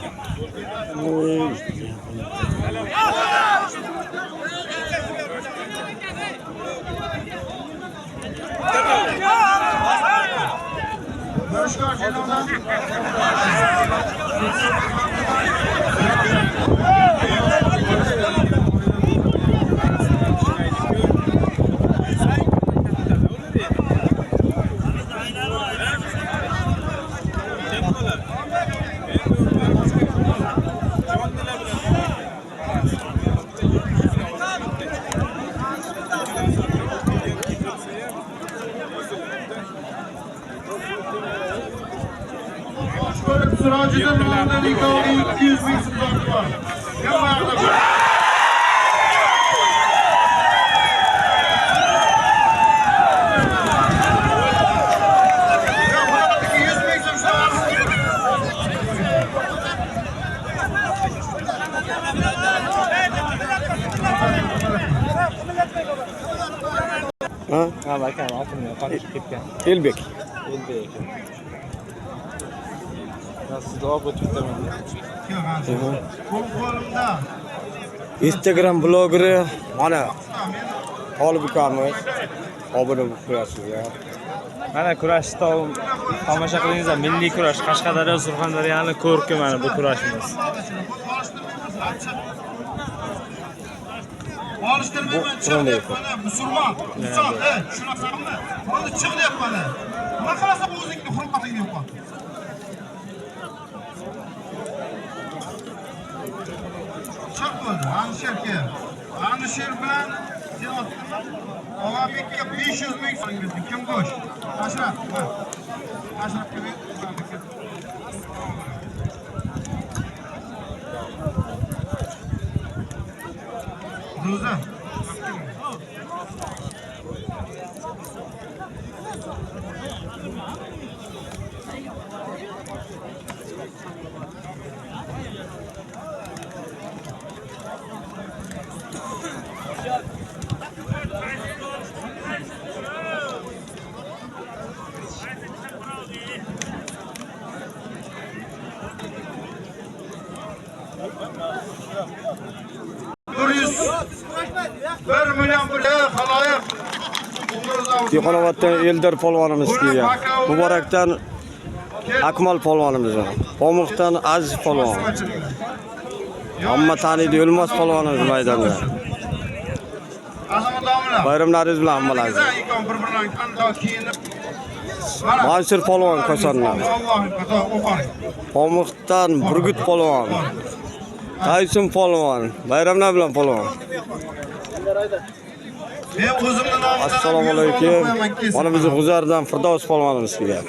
Sirojidin nomidan 200 ming so'm var. Ha, bakın altını konuşup gitken. Elbek. Siz o bu tutamediniz. Instagram blogeri mana G'olib ukamiz. Obuna bo'lib qo'yasiz ya. Mana kurashni tomosha qilingizlar. Milliy kurash Qashqadaryo, Surxondaryoning ko'rki mana bu kurashimiz. Musulmon, inson, shunaqami? Buni chiq deyapman. Nima qilasa o'zingni hurmatingni yo'qot. Chiq bo'ldi, Anusher bilan Og'abekka 500 ming so'm berdi. Kim bo'sh? Ashraf. Ashrafga berdi. Do'za. Yo'qonovatdan Eldor polvonimiz kelgan. Muborakdan Akmal polvonimiz. Pomuqdan Aziz polvon. Hamma taniydi O'lmas polvonimiz maydonda. Bayramlaringiz bilan hammalaringiz. Bir-biridan qanday kiyinib Mansur polvon Kosondan. Pomuqdan Burgut polvon. Tayson polvon. Bayramlar bilan polvon. Men o'zimning nomimdan Assalomu alaykum. Mana bizni G'uzardan Firdavs polvonimiz kelgan.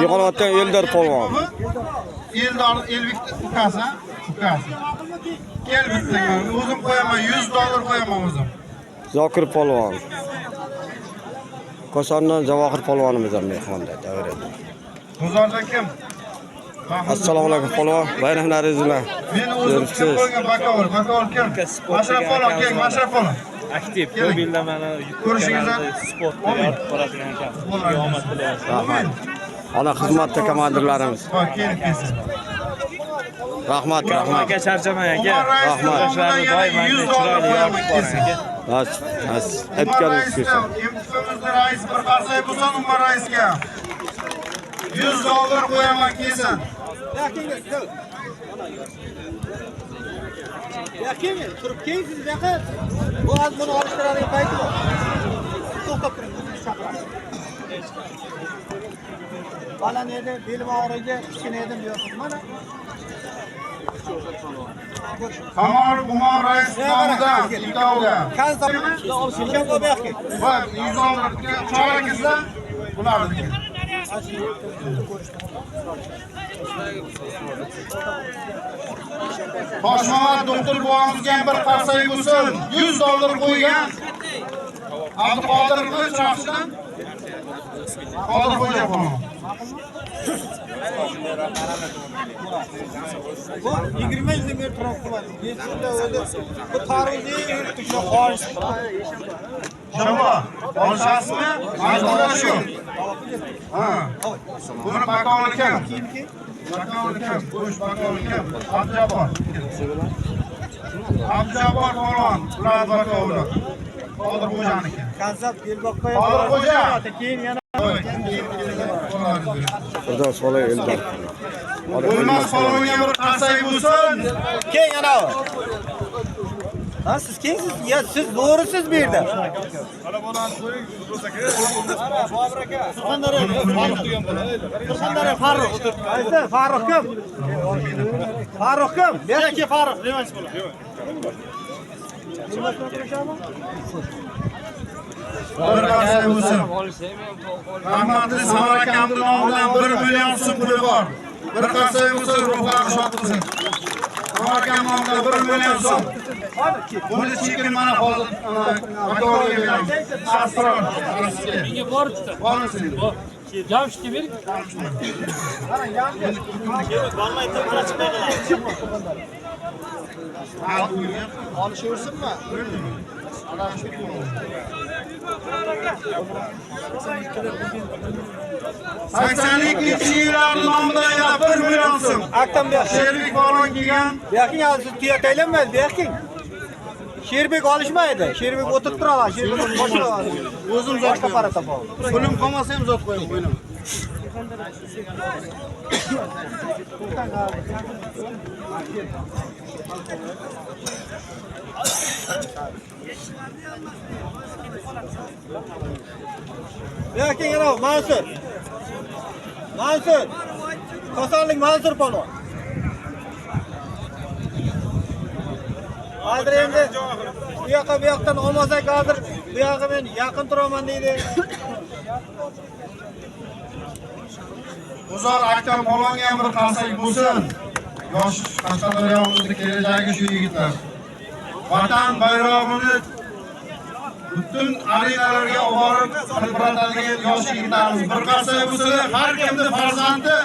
Yo'qonovatdan Eldor polvon. Eldor Elbek ukasi. Kel bittaga. O'zim qo'yaman, $100 qo'yaman o'zim. Zokir polvon. Kosondan Javohir polvonimiz ham mehmonda. Davrada. G'uzordan kim? Assalomu alaykum polvon. Bayramlaringiz bilan. Meni o'zim kim qo'ygan Bakovul kim? Mashraf polvon keling, Mashraf polvon. Aktiv mobilda mana Ko'rishingizdan sportda yorib boradigan ekan. Omad tilayapti. Rahmat. Ana xizmatda komandirlarimiz. Hoy, keling kelsin. Rahmat. Aka charchamang aka. Rahmat. Yoshlarni doim chiroyli yorib boring aka. Bas. Aytganingiz kelsin. MTF'mizning raisi bir qarsak bo'lsa, Umar raisga $100 qo'yaman kelsin. Yakin, turib kelsiz buyoqqa. Bu buni olishtiradigan payti bor. To'xtab turing. Bala nerede? Belim ağrıydı, kichkina edim diyorsun. Mana. Qamar Umar rais nomidan ikkovga. Kanzami olishgan bu yoqqa. Bak, $100 chorak esa bularniki. Toshmamat doktor buvamizga ham bir qarsak bo'lsin. $100 qo'ygan. Abduqodir Qo'ychiroqchidan. Qodir Xo'jayev. Bu 20 yillik bir turib var. Yetishda o'zi bu tarixiy yurtga xolis. Shamba, olishasizmi? Majburlar shu. Ha. Buni Bakovul kim? Bakovul kim? Bo'sh Bakovul kim? Abjabor. Abjabor polvon, Murat Bakovul. Qodir Xo'janiki. Kansab Belboqqa Qodir Xo'ja. keyin yana Firdavs polvon Eldor. O'lmas polvonga bir qarsak bo'lsin. keyin yana. Ha siz kimsiz? Ya siz doğrusiz bir yerda. Surxondaryo Farruh. Ayta Farruh kim? Farruh kim? Beraki Farruh. Revanş bo'lar. Bir qarsak bo'lsin. Rahmatli Samar akamning nomidan 1 million so'm puli bor. Bir qarsak bo'lsin, ruhlari shod bo'lsin. Samar akam nomidan 1 million so'm. Buni chekin mana hozir Bakovulga beramiz. Asron. Menga boribdi. Bormi sizga? Jamshidga bering. Olishaversinmi? 82 yillar nomidan yana 1 million so'm. Aktam bu Sherbek polvon kelgan. Yakin ya siz tuya taylanmaydi yakin. Sherbek olishmaydi. Sherbek o'tirib turadi. Sherbek boshqa o'zim boshqa para topaman. Pulim qolmasa ham zot qo'yaman, qo'yaman. Yakin yana Mansur. Kosonlik Mansur polvon. Hozir endi bu yoqdan olmasak hozir bu yoqqa men yaqin turaman deydi. Uzor akam polvonga ham bir qarsak bo'lsin. Yosh Qashqadaryomizning kelajagi shu yigitlar. Vatan bayrog'ini butun arenalarga olib hilpiratadigan yosh yigitlarimiz. Bir qarsak bo'lsin, har kimning farzandi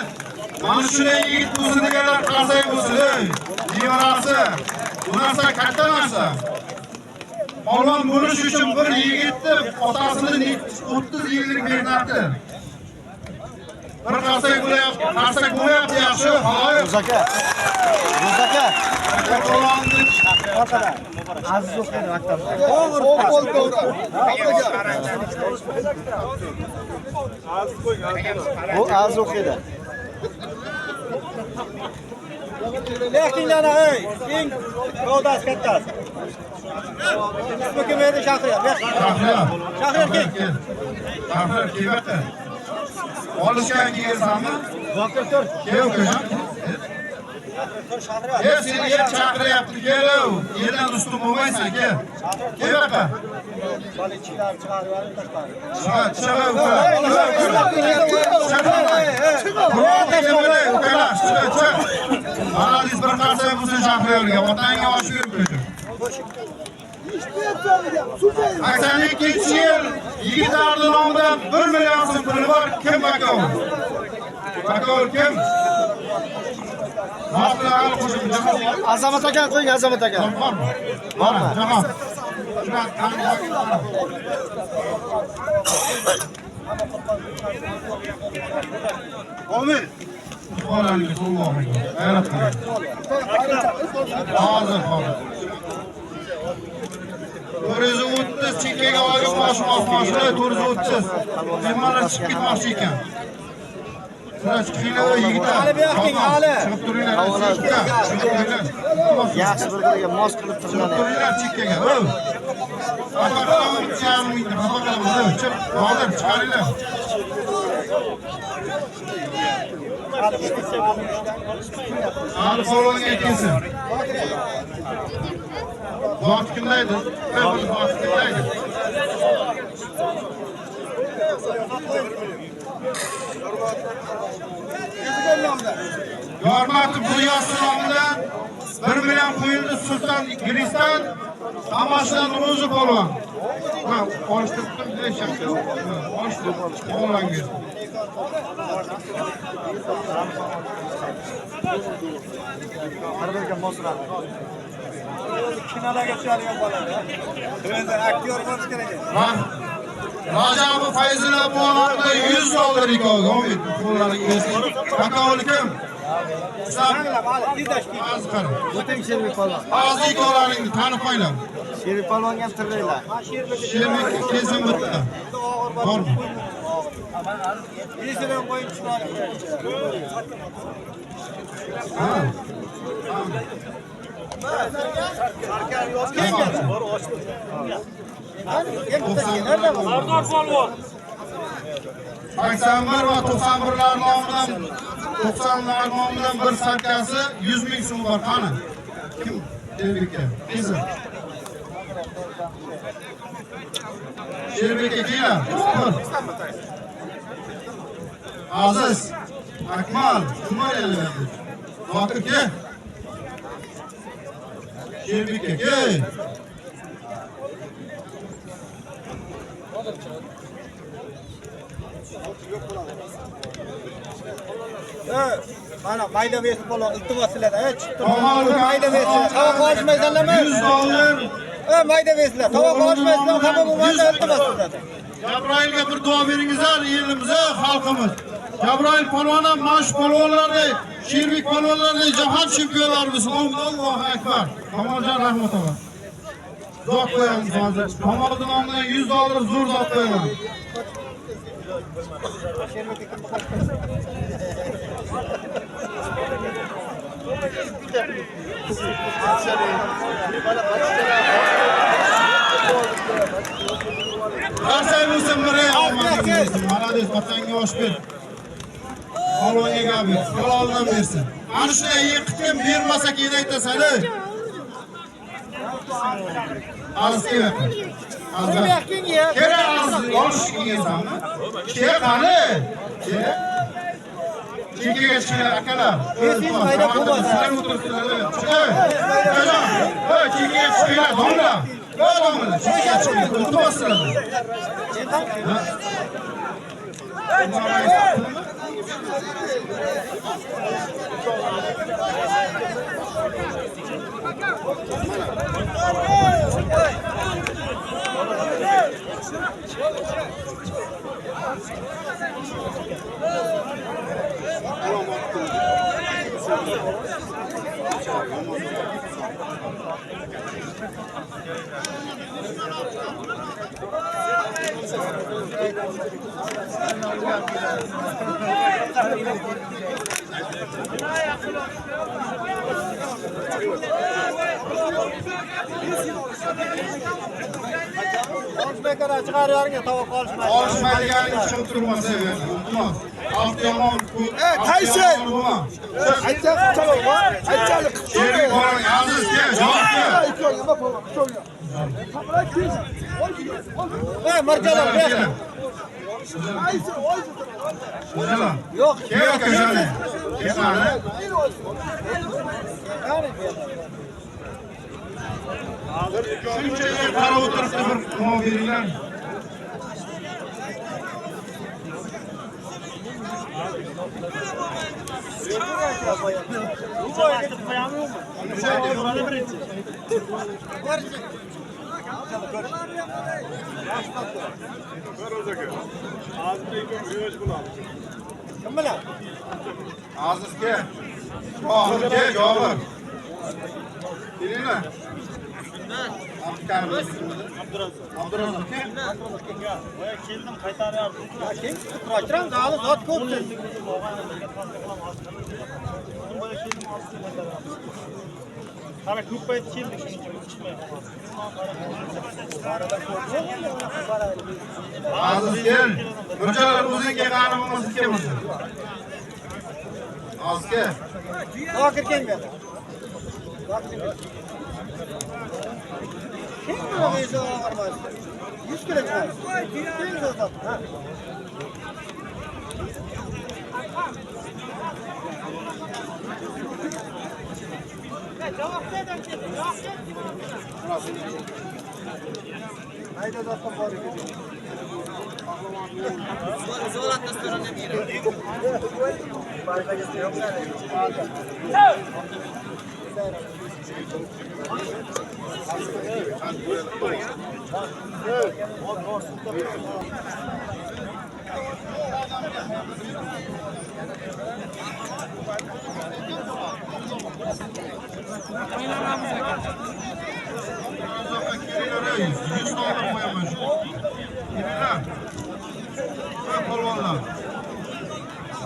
mana shunday yigit bo'lsin deganlar qarsak bo'lsin. Nevarasi. Bu narsa katta narsa. Polvon bo'lish uchun bir yigitni otasini 30 yillik mehnati. Bir qarsak bo'lyapti yaxshi. Xo'p. Zaka. Polvonni Orqada. Aziz o'qiydi maktabda. To'g'ri. Bu aziz o'qiydi. Lekin ey, eng g'avdasi kattasi. Bu kim edi Shahriyar? Shahriyar kim? Shahriyar kelibdi. Olishgan kelsanmi? Zokir tur. Kel ukajon. Seni yer chaqiryapti, kel. Yerdan ustun bo'lmaysan, kel. Kel yoqqa. Balichilar chiqarib tashqari. Maladiz bir narsa bo'lsin Shahriyarga, otangga oshib yurib. Aksan ikkinchi yil Yigitlarni nomidan 1 million so'm puli bor. Kim Bakov? Bakov kim? Azamat aka qo'ying, Azamat aka. Bormi? Tamam. Omil. Qo'llaringiz Allohga. G'ayrat qiling. Hozir. 430 chekkaga olib boshqa 430. Mehmonlar chiqib ketmoqchi ekan. Sizlar chiqinglar yigitlar. Ali bu yoqding, Ali. Chiqib turinglar. Yaxshi bir-biriga mos qilib turgan. Turinglar chekkaga. Hozir chiqaringlar. Ali polvonga kelsin. Vaqt kimdaydi? Vaqt kimdaydi? Yormatov G'iyosov nomidan 1 million qo'yildi Sulton Guliston Qamashidan o'zi polvon. Ha, olishtirdim deyshakka. Olishtirib polvonga. Bir-biriga moslar. Kinolarga tushadigan bo'ladi. Endi aktyor bo'lish kerak. Rajabov Fayzullo polvonda $100 ikoga umid pullaringiz. Bakovli kim? O'ting Sherbek polvon. Hozir ikolaringni tanib qo'yinglar. Sherbek polvonga ham tirlaylar. Sherbek kelsin bitta. Bormi? Esidan qo'yib chiqarib. Ha. Sardor polvon. 81 va 91lar nomidan 90lar nomidan bir sarkasi 100 ming so'm bor. Qani? Kim? Sherbekka. Qizi. Sherbekka kelar. Aziz. Akmal. Kimlar endi? Zokir ke. Sherbekka ke. Mana mayda besi polvon iltimos sizlardan. Chiqdi. Mayda besi. Tovoq olishmaysanlarmi? $100. Mayda beslar. Tovoq olishmaysanlar, xafa bo'lmanglar, iltimos sizlardan. Jabroilga bir duo beringizlar elimiz, xalqimiz. Jabroil polvonam mash polvonlardek, Sherbek polvonlardek jahon chempionlarimiz. Allohu akbar. Kamoljon rahmatulloh. Zot qo'yamiz hozir. Kamoljon nomidan $100 zo'r zot qo'yamiz. Qarsay bo'lsin biri. Malades vatanga osh ber. Polvonga gapi, haloldan bersin. Ana shunday yiqitgan bermasa keyin aytasan-ey. Azizga yaqin. Kerak olish kelgansanmi? Kerak qani? Chekkaga chiqinglar akalar. Siz mayda bo'lmasa. Sizlar o'tirsizlar. Chekkaga chiqinglar, domla. Domla. Chekkaga chiqinglar, o'tirmasizlar. Konuşmaykara çıkarıyorum ya tavuk konuşmayı. Oluşmaydiganlik chiqib turmasa bo'ldi. Afti yomon. Tayson. Aytsa çabuk var. Aytsa Sherik bor, Aziz kel, javob ber. Markalar ber. Yo'q, kel kashani. Kesani. Shuncha qarab o'tiribdi bir qilib beringlar. Kim bilan? Aziz kel. Oxir kel, javob ber. Beringlar. Abdurazak kel. Keldim qaytaryapti. Kim? Qurachran dali zot ko'pdi. Hali ko'p payt keldik shuning uchun chiqmaydi. Aziz kel. Bunchalar o'zing kelgani bo'lmasa kelmasa. Aziz kel. Zokir keldi. Kim bilan o'zi og'irmas? 100 kilo chiqadi. Kim zot? Ha. Hayda zotga bor ekan.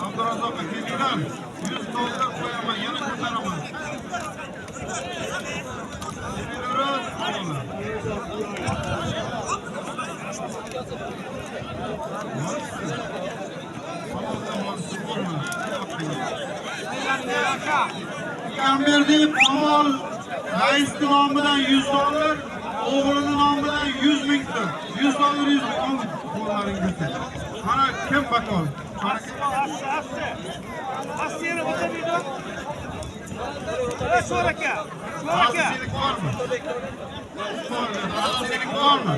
Abdurazak'a kelinglar. 100 dollar qo'yaman, yana ko'taraman. Gamberdiyev Kamol rais nomidan 100 dollar, o'g'lini nomidan 100 ming so'm. 100 dollar 100 ming qo'llaringizda. Mana kim bakol? So'raka. Senik bormi? Senik bormi?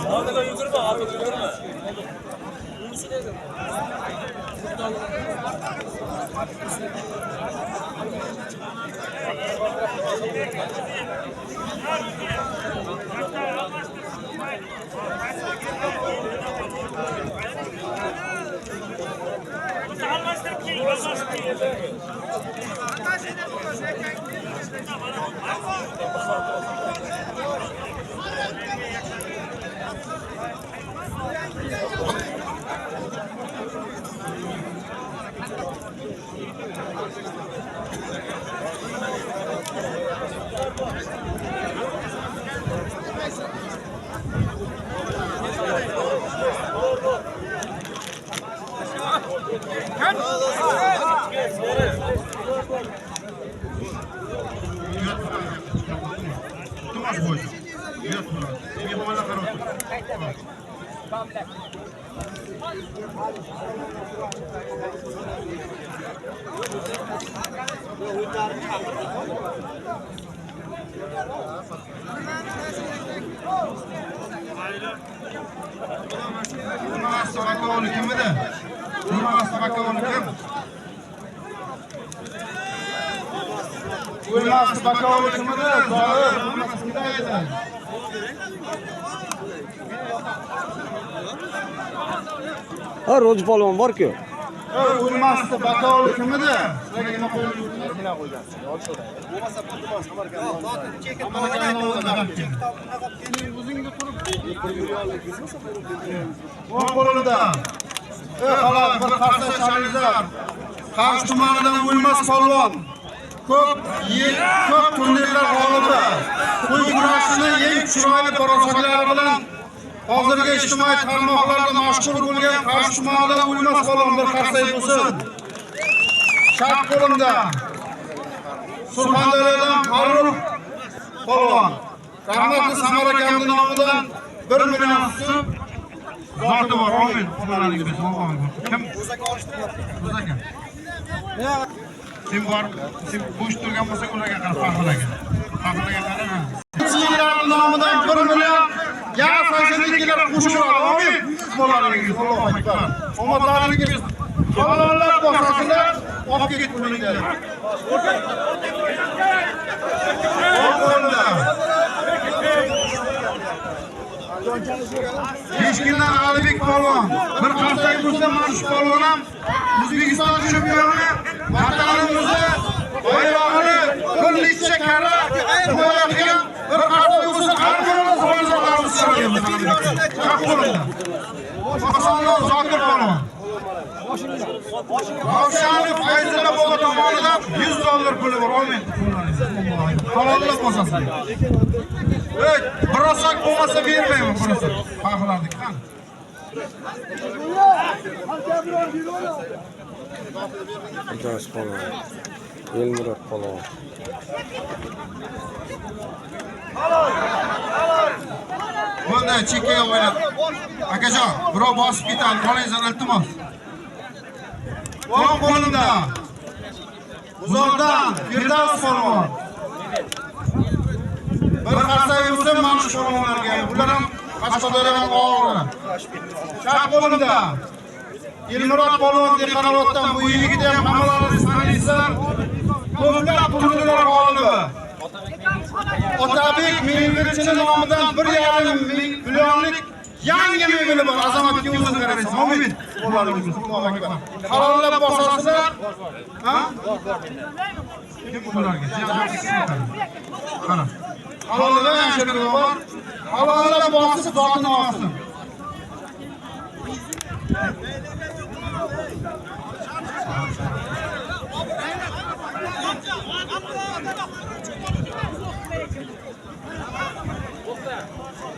Aldıga yugurma, aldıga yugurma. Uymasdi bakovul kimidi? Zohir Uymasdi edi. Ha, Ro'zi polvon bor-ku. Uymasdi bakovul kimidi? O'ng qo'lida. Xolos, bir qarsa shalizar. Qarshi tumanidan O'lmas polvon. Ko'p turnirlar g'olibi. Qo'y kurashini eng chiroyli parosatlari bilan hozirgi ijtimoiy tarmoqlarda mashhur bo'lgan Qarshi tumanidan O'lmas polvon bir qarsak bo'lsin. Sharq qo'limda Surxondaryodan Farruh polvon. Rahmatli Samar akamning nomidan 1 million so'm zoti bor. Amin. Xudolarningiz bo'lsin. Kim? O'zaka. Sen bor, sen bo'sh turgan bo'lsa ularga qarab faxrlagan. Faxrlagan qara. Sizlarning nomidan 1 million ya sanshidiklar qo'shiladi. Amin. Xudolarningiz Allohu akbar. Omadlaringiz halollar boshlasizlar, olib ketib qo'yinglar. Kechkindan Alibek polvon, bir qarsak bo'lsa mana shu polvon ham O'zbekiston chempioni, vatanimizda bayrog'ini bir necha karra qo'yadigan bir qarsak bo'lsa har birimiz farzandlarimiz chiqaramiz. Osonlar Zokir polvon. Ravshanov Fayzulla bobo tomonidan $100 puli bor. Amin. Halollik bo'lsin. Birosak bo'lmasa bermayman birosak. Faxrlardik qani. Ajoyib polvon. Elmurod polvon. Bunda chekkaga o'ynab. Akajon, birov bosib ketadi. Qolingizlar iltimos. O'ng qo'limda Buzordan Firdavs polvon. Bir qarsak bo'lsa mana shu polvonlarga. Ular ham Qashqadaryodan og'ir. Chap qo'limda Elmurod polvon Dehqonobodddan bu yigitni ham hammalaringiz taniysizlar. Ko'plab turnirlar g'olibi. Otabek Mengirchining nomidan 1,5 millionlik yangi mebeli bor. Azamatga o'zini qaraysiz. Amin. Allohu akbar. Halollab boshlasizlar. Ha? Kim bularga? Qara. Halollab ham shirklar bor. Halollab bosib zotini olsin.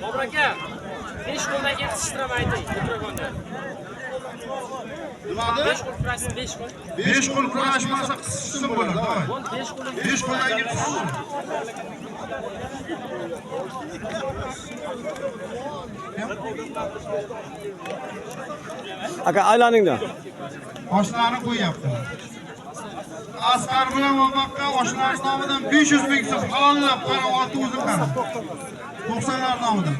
Bobur aka, 5 qo'ldan yetishtirmaydi mikrofonda. Nimada? 5 qo'l kurashsin, 5 qo'l. 5 qo'l kurashmasa qissin bo'ladi. 5 qo'ldan yetishsin. Aka aylaningda. Oshlarni qo'yapti. Asqar bilan olmoqqa oshlar nomidan 500 ming so'm halollab qara olti o'zim qara. 90lar nomidan.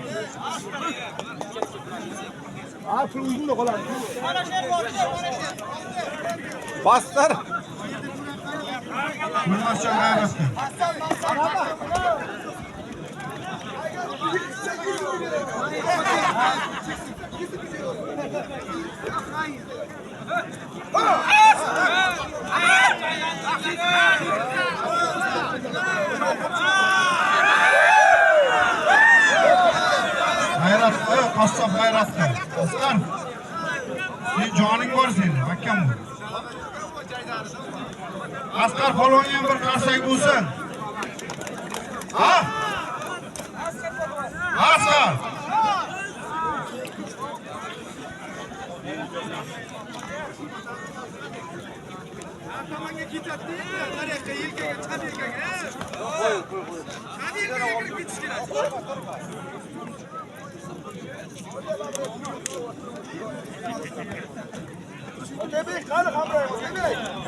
Bastır. Bunlarcha g'ayratda. G'ayratda, qassob g'ayratda. Asqar. Sen joning bor sening, akam bu. Asqar polvonga ham bir qarsak bo'lsin. Ha? Asqar.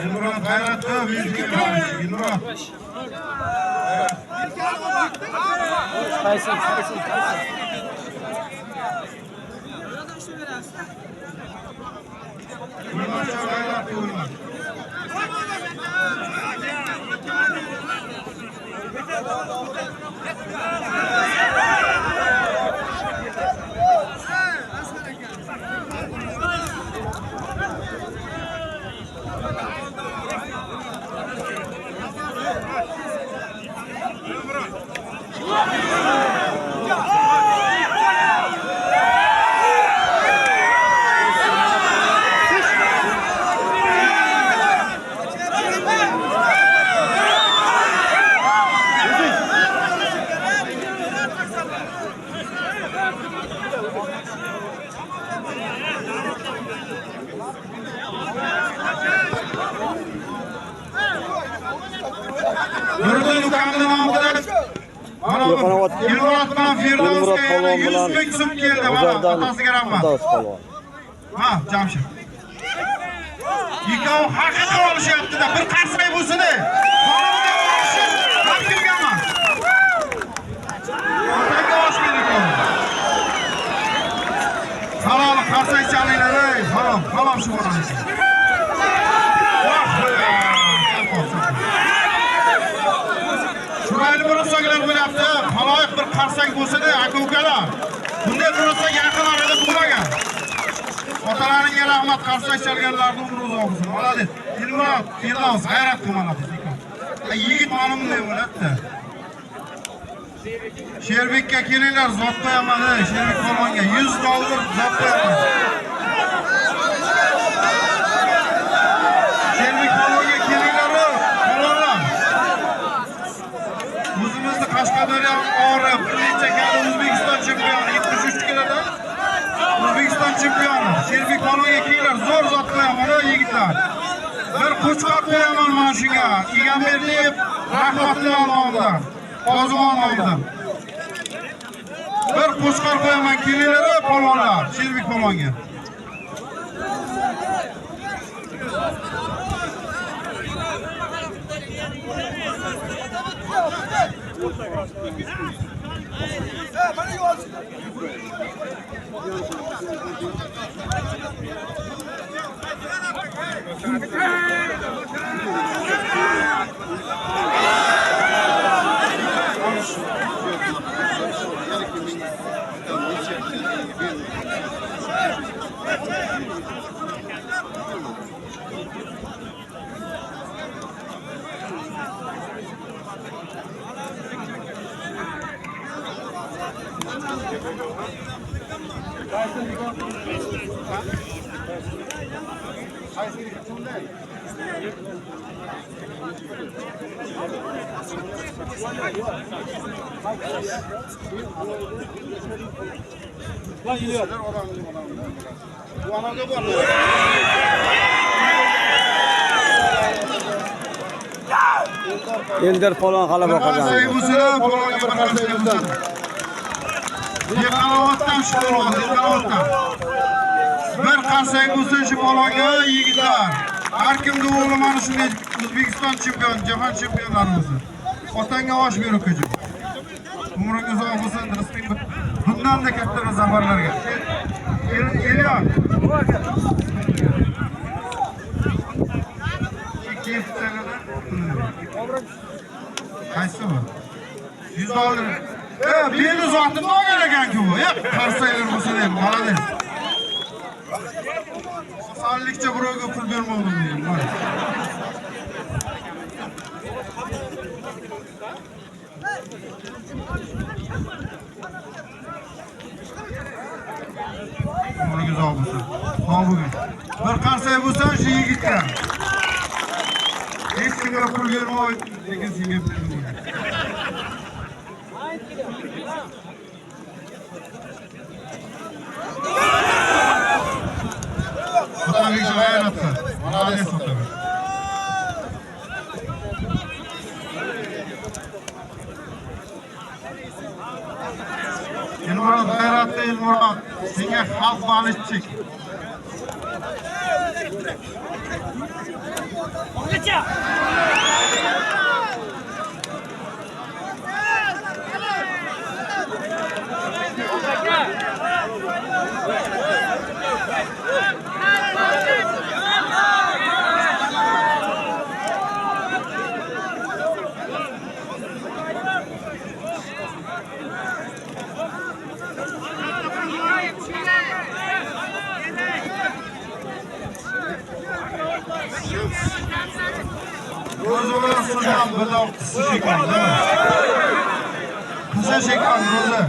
Elmurod g'ayratda, Elmurod. Gördüğünüz kanalın amcalar. Yo'qonobod Yilmurod bilan Yilmurod polvon bilan 100 ming so'm keldi. G'uzardan Otasiga rahmat. Firdavs polvon. Ha, Jamshid. Ikkovi haqiqiy olishyapti-da, bir qarsak bo'lsin-da. Qonunga qarshi har kimga emas. Otaga osh kerak ekan. Halol qarsak chalinglar, ey, halol shu bo'ladi. Shurayli murossalar bo'lyapti. Haloyiq bir qarsak bo'lsa-da, aka-ukalar. Bunday murossak yaqin orada bo'lmagan. Otalaringga rahmat, qarsak chalganlarni umri uzoq bo'lsin. Молодец. Yilmurod, Firdavs, g'ayrat qilmadi. Yigit mana bunday bo'ladi-da. Sherbekka kelinglar, zot qo'yaman, Sherbek polvonga $100 zot qo'yaman. Sherbek polvonga kelinglar, polvonlar. O'zimizni Qashqadaryo ori, bir necha karra O'zbekiston chempioni, 73 kiloda. O'zbekiston chempioni. Sherbek polvonga kelinglar, zo'r zot qo'yaman, yigitlar. Bir qo'chqor qo'yaman mana shunga. Egamberdiyev rahmatli nomidan, Qozimon nomidan. Bir qo'chqor qo'yaman, kelinglar, polvonlar, Sherbek polvonga. Eldar polvon g'alaba qozondi. Dehqonovatdan shu polvon, dehqonovatdan. Bir qarsak bo'lsin shu polvonga, yigitlar. Har kimda o'g'li mana shunday O'zbekiston chempioni, jahon chempionlari bo'lsin. Otanga osh ber ukajim. Umringiz uzoq bo'lsin, rizqing bundan-da katta zafarlarga. Kelyon. Qaysi bu? $100. Beni uzatib olgan ekan-ku bu. Qarsaylar bo'lsa ham, молодец. Osonlikcha birovga pul bermoqdim men. Umringiz uzoq bo'lsin. Sog' bo'ling. Bir qarsay bo'lsa shu yigitga. Hech kimga pul bermaydi, lekin senga pul beradi. Otabek g'ayratda. Молодец Otabek. Yilmurod g'ayratda, Yilmurod. Senga xalq balishchik. ham budoq qisish ekan, nima? Qisish ekan Ro'za.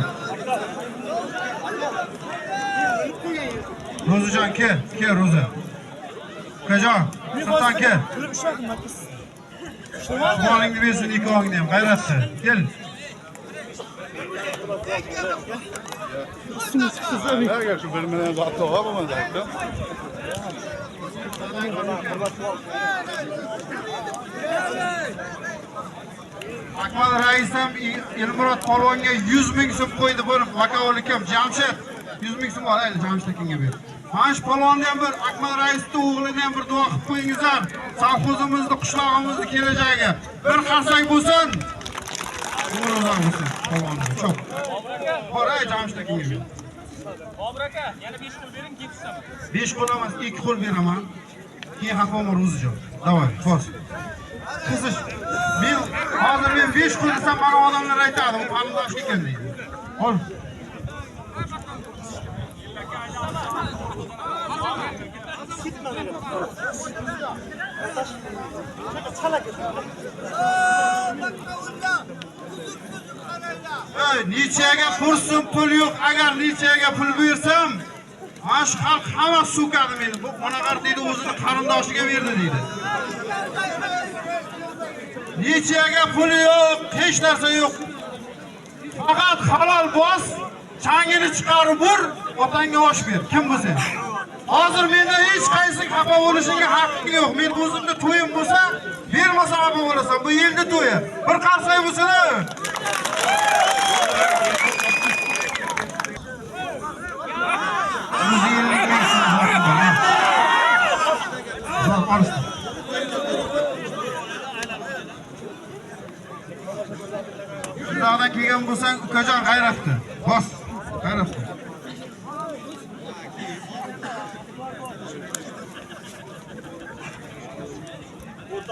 Ro'zajon kel Ro'za. Ukajon, Sulton kel. Molingni bersin nikohingni ham, g'ayratda. Kel. Nereye şu bölümden baktı o mu da? Akmal rais ham Elmurod polvonga 100 ming so'm qo'ydi bir vakolikam Jamshid 100 ming so'm olaylik Jamshid akanga ber. Mana polvonni ham bir Akmal raisning o'g'lini ham bir duo qilib qo'yingizlar. Savxozimizni, qishlog'imizni kelajagiga bir qarsak bo'lsin. Umrlar bo'lsin polvonga. Cho'q. Qo'ray Jamshid akanga ber. Obir aka, yana 5 qo'l bering, ketsaman. 5 qo'l emas, 2 qo'l beraman. Keyin haqomi Ro'zijon. Davay, bos. Qizish. Hozir men 5 qo'l desam, mana odamlar aytadi, u qarindosh ekan deydi. Ol. Nechaga pulsim pul yo'q, agar nechaga pul bersam, mana shu xalq hamma so'kadi meni. Bu onaqar deydi, o'zini qarindoshiga berdi deydi. Nechaga pul yo'q, hech narsa yo'q. Faqat halol bos, changini chiqarib ur, otangga osh ber. Kim bo'lsa. Hozir menda hech qaysi xafa bo'lishingga haqqing yo'q. Men o'zimda to'yim bo'lsa, bermasam xafa bo'lasan. Bu yilda to'yi. Bir qarsak bo'lsin. Shundan kelgan bo'lsang, ukajon g'ayratda. Bos, g'ayratda.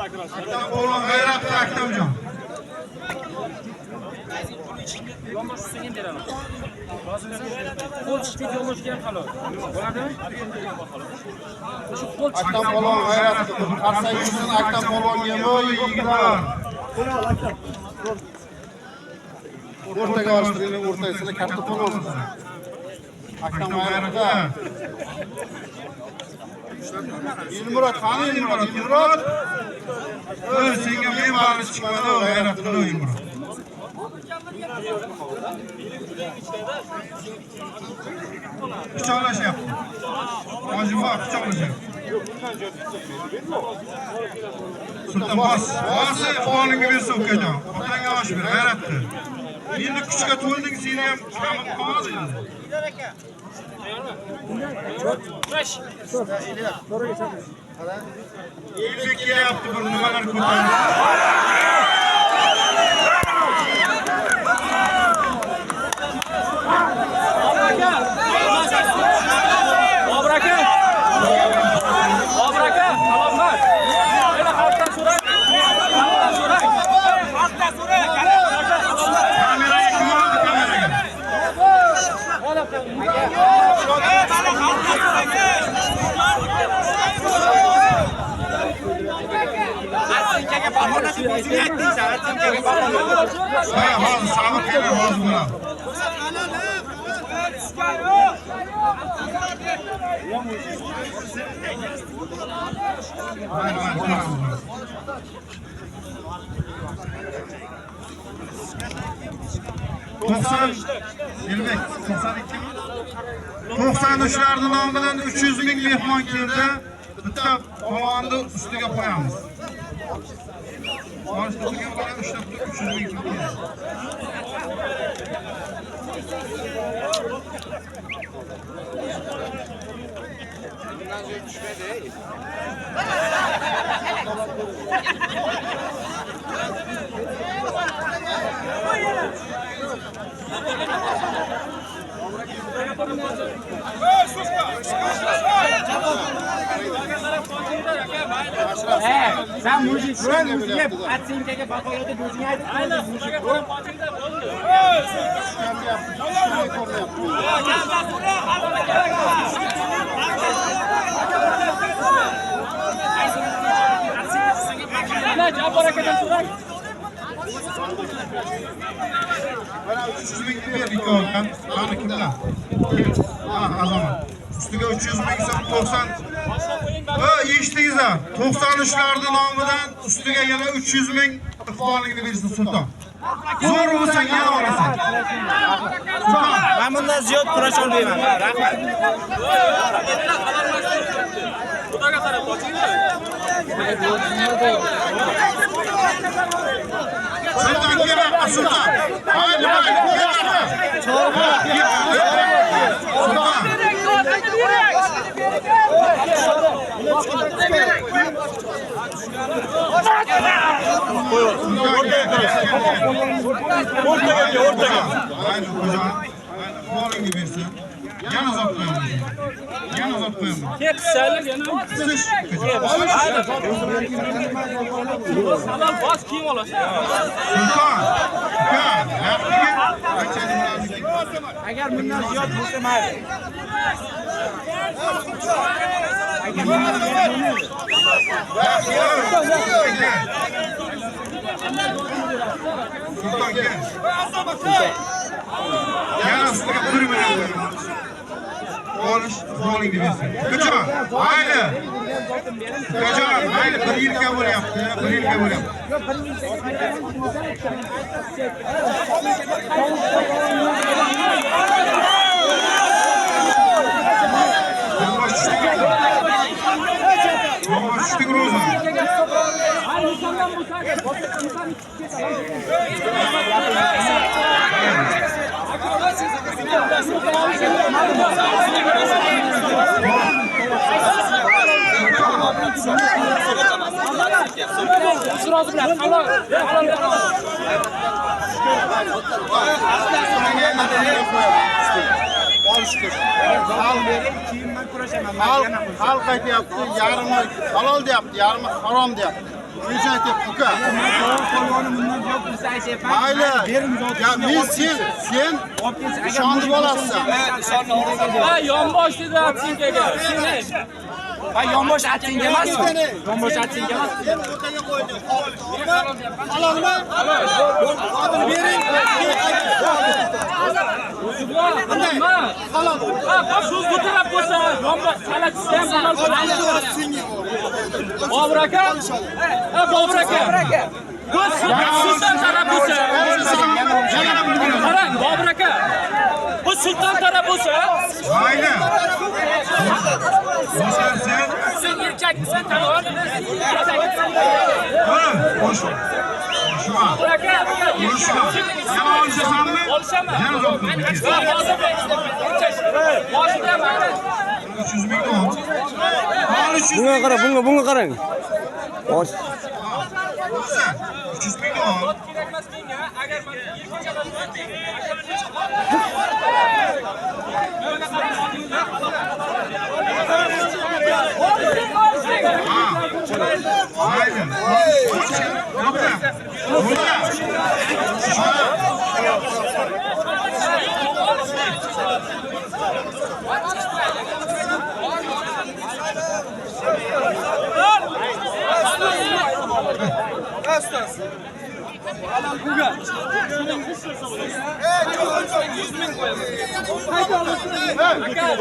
Aktam bo'lgan g'ayratda Aktamjon. Yomon tushsang ham beraman. Qo'l tishdek yomon tushgan halol. Bo'ladimi? Shu qo'l Aktam bo'lgan g'ayratda. Qarsak bo'lsin, Aktam bo'lgan yo'q yigitlar. Ortaga alıştırın, ortasına kartopu olsun. Aktam g'ayratda. İlmurat, hani İlmurat? Senga men bari chiqmadi, g'ayratda Elmurod. Quchoqlashyapti. Hojibor quchoqlashyapti. Sulton bos, polingga bersa ukajon. Otangga osh ber, g'ayratda. Endi kuchga to'lding, seni ham kamib qoladi endi. Turash. Elbek kelyapti, bir nimalar ko'tarib. Obir aka. Salomlar. Mana xalqdan so'rang. Xalqdan so'rang. Kameraga kim oldi, kameraga? Atsinkaga bahonasi o'zing aytding-san, atsinkaga bahonasi. Ha, hozir sabr kerak, hozir bo'ladi. Elbek 92 mi? 93'larda nom bilan 300 ming mehmon keldi. Bitta polvonni ustiga qo'yamiz. Ustiga qo'yamiz, 300 ming keldi. Sen mujik ko'rib, mujik atsinkaga baholatib o'zing aytding, mujik ko'rib. Ana Jabor akadan so'rang. Bana 300 bin verdik oradan. Bana kimler? Azamat. Üstüge 300 bin sen 90. Yetiştiniz ha. 93'lerde namıdan üstüge yana 300 bin ıfbalını bilirsin Sultan. Zor olsan yana orasın. Sultan. Ben bundan ziyod kurash olmayman. Rahmat. Xudoga qarab Sultan gel Sultan. Haydi Hep sayılır yana. Salom bos kiyim olasan. Agar bundan ziyod bo'lsa mayli. Kaçan, haydi. Kaçan, haydi. Bir yıl kabul yaptı. Bir yıl kabul yaptı. Bomba Roza. Halk aytyapti, yarmi halol deyapti, yarmi harom deyapti. Shuncha aytyapti, uka. Mayli. Ya men sen ishonib olasan. Ha, yonbosh dedi atsinkaga. Ha, yonbosh atsinga emasmi? Yonbosh atsinga emas. Sen o'rtaga qo'yding. Halolmi? Halol. Bering. Halol. Ha, shu taraf bo'lsa, yonbosh salatchisi ham halol bo'ladi. Bobur aka? Ha, Bobur aka. Bu sulton taraf bo'lsa, qarang, Bobur aka. Bu sulton taraf bo'lsa, Mayli. sen erkakmisan, tamam? Boş ver. Bobur aka, Yana olishasanmi? olishaman. Yana uzoq Men tur. hozir boshida mana 300 ming ol. Al 300 Bunga qarang, bunga qarang. Osh. 300 ming ol. kerak emas menga. Agar men Haydi.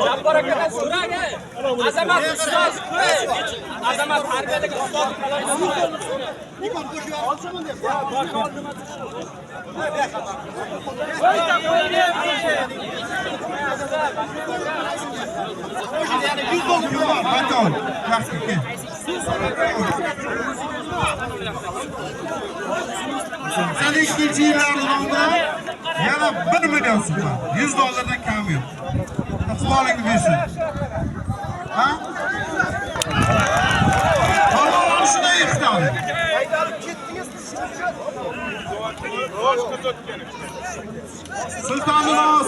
Jabbor akadan so'rang. Azamat ustoz. Azamat harbiyadagi ustoz. Sen ikkinchi yillarda yana 1 million so'm. $100 kam yo'q. Iqbolingni bersin. Ha? Halol shunday iqtidor.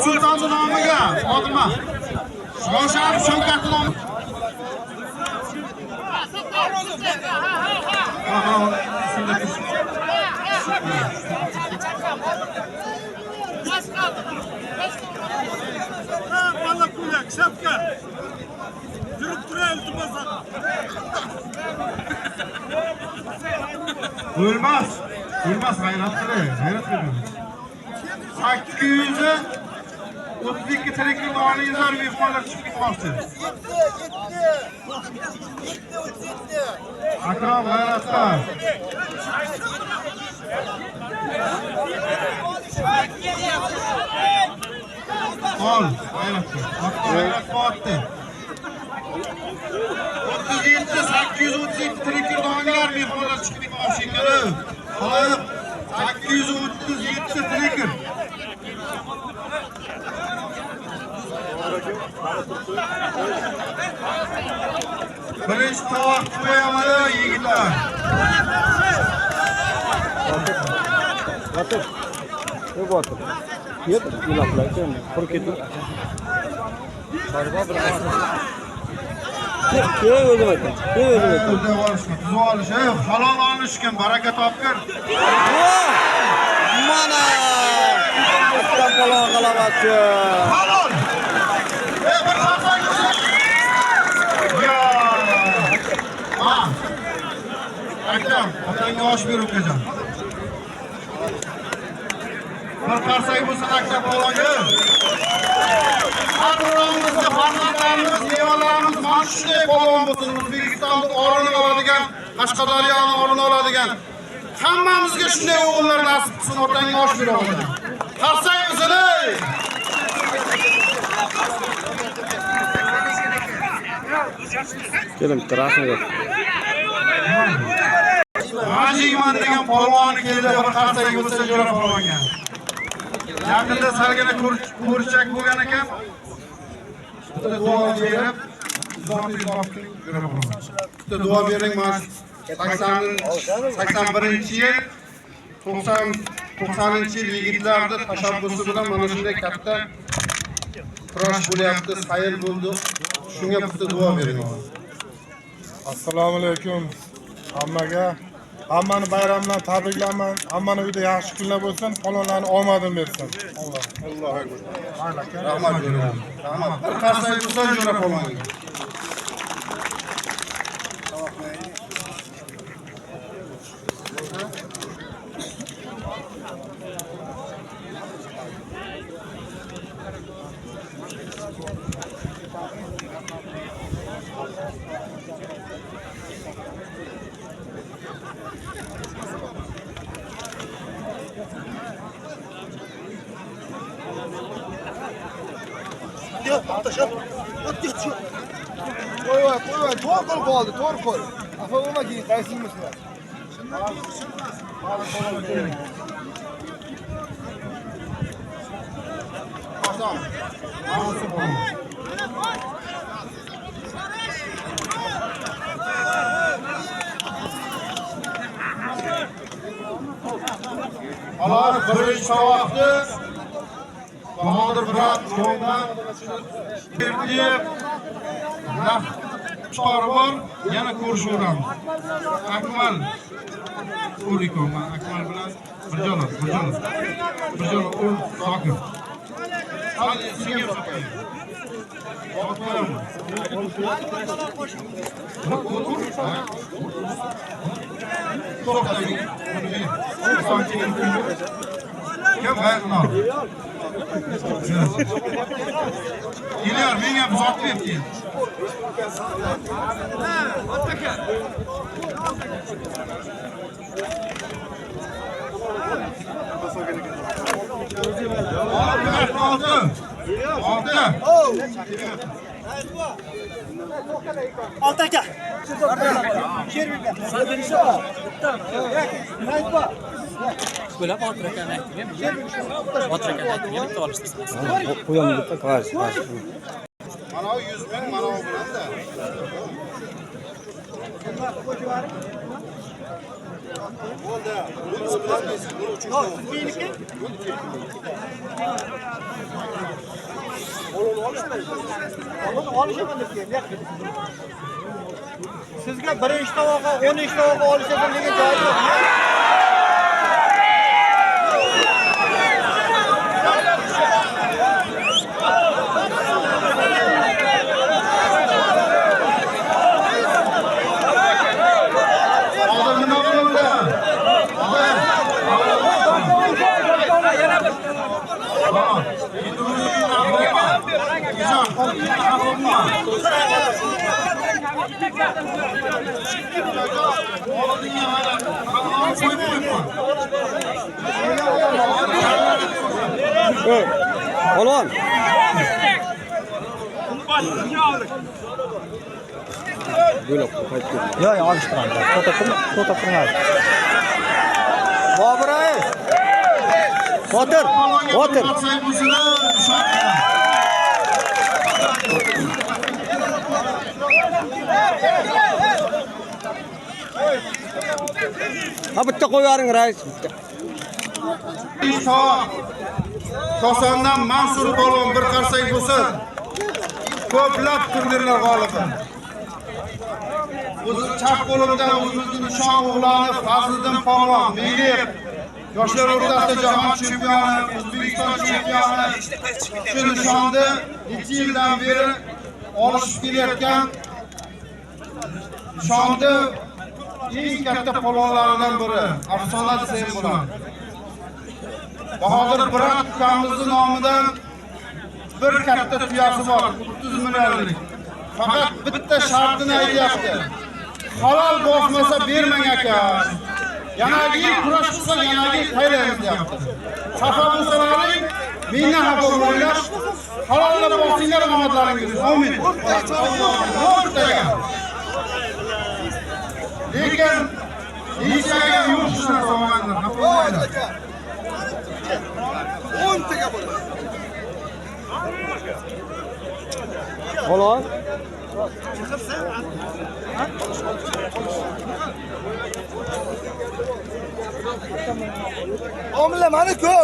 Sultonni nomiga xodima. Shoshar Shavkatni nomiga. Valla kulak, şapka. Yürüp duruyor iltimasla. Bo'lmas. Bilmez hayrat ediyorum. 832 trekil olayızlar mehmonlar çıkıp gitmoqchi. Akrom hayratlar. Ol, hayrat bo'tdi. 37 837 trekil olayızlar mehmonlar çıkıp gitmoqchi ekan. Xo'p, 837 trekil. Birinchi tovoq qo'yamadi yigitlar. Batur. Ne batur? Yet, ilaqlaysan. Qurib ketdi. Keyin o'zim aytaman. Tuzib olishgan, halol olishgan, baraka topgin. Mana! Bitta polvon g'alabasi. Halol. Bir qarsang. Ya. Akam, otangga osh ber ukajon. Bir qarsang bo'lsa akam polvonga. Atrofimizda farzandlarimiz, nevalarimiz mana shunday polvon bo'lsin, O'zbekistonning o'rnini oladigan, Qashqadaryoning o'rnini oladigan. Hammamizga shunday o'g'illar nasib qilsin, otangga osh ber o'g'illar. Qarsang o'zini. Kelim rasmiga. Hajiman degan polvoni keldi, bir qarsang bo'lsa jo'ra polvonga. Yaqinda salgina ko'rishak bo'lgan ekan. Bitta duo berib, jo'ra polvon. Bitta duo bering, mana 81-yil 90-yil yigitlarning tashabbusi bilan mana shunday katta kurash bo'lyapti, sayr bo'ldi. Shunga bitta duo bering. Assalomu alaykum hammaga. Hammani bayram bilan tabriklayman. Hammani uyda yaxshi kunlar bo'lsin, palonlarni omadini bersin. Allohu akbar. Rahmat jo'ra. Rahmat. Bir qarsang bo'lsa jo'ra polvonga. Qo'y, to'g'ri qoldi, to'g'ri qo'y. Afa bo'lma keyin qaysingmi sizlar? Alar birinchi tovoqni Bahodir brat Sho'ngdan Berdiyev Nafchori bor, yana ko'rishaveramiz. Akmal Urikov, Akmal bilan Birjonov o'l Sokir. Hadi senga so'rayman. Kim hayatını al? Geliyor, beni yap, uzatma hep değil. Altı aka. Böyle Batur ekan aytdim. Batur ekan aytdim. Bitta olishtirsangiz. Qo'yamiz bitta qarshi. Mana 100 ming, mana bu bilan da. Bo'ldi. Bunisi bilan biz bir uchinchi. Sizga birinchi tovoqqa 13 tovoqqa olishga degan joyi yo'q. Polvon. Bo'lib qaytdi. Yo'q, olishtiradi. To'xtab turadi. Bobur aka. Botir. Ha bitta qo'yaring rais. Kosondan Mansur Polvon bir qarsak bo'lsa, ko'plab turnirlar g'olibi. O'zi chap qo'limdan o'zimizning nishon o'g'loni Fazliddin Polvon, Meliyev, yoshlar o'rtasida jahon chempioni, O'zbekiston chempioni. Shu nishonni 2 yildan beri olishib kelayotgan nishonni eng katta polvonlaridan biri, afsona desam bo'ladi. Bahodir Birat ukamizning nomidan bir katta tuyasi bor, 30 millionlik. Faqat bitta shartini aytyapti. Halol bosmasa bermang aka. Yanagi yil kurash qilsa, yanagi yil qaylaymiz deyapti. Xafa bo'lsalaring, menga xafa bo'linglar. Halollab bosinglar omadlaringiz. Amin. O'rtaga. Lekin hechqanday yo'q shu narsa olganlar. Xafa bo'lmaylar. 10 taga bo'ladi. Polvon. Omla mana-ku.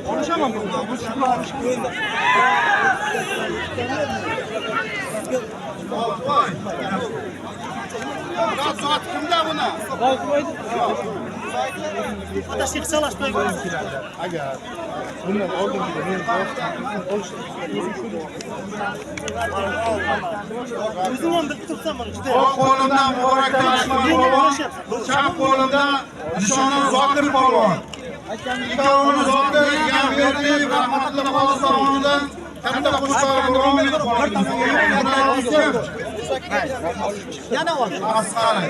Konuşamam burada. Bu şurada. Vay. Ya saat kimde buna? Adaşlık salaşmayı görüyorsun. Agar bundan oldimda men O'zing bilib tursan mana işte. O qo'limdan muboraklanishman polvon. Chap qo'limdan Nishonam Zokir polvon. Ikkovini Zokir Yanberdiyev rahmatulloh xolis tomonidan katta qo'shiqlar biromin Yana bor. Asqari.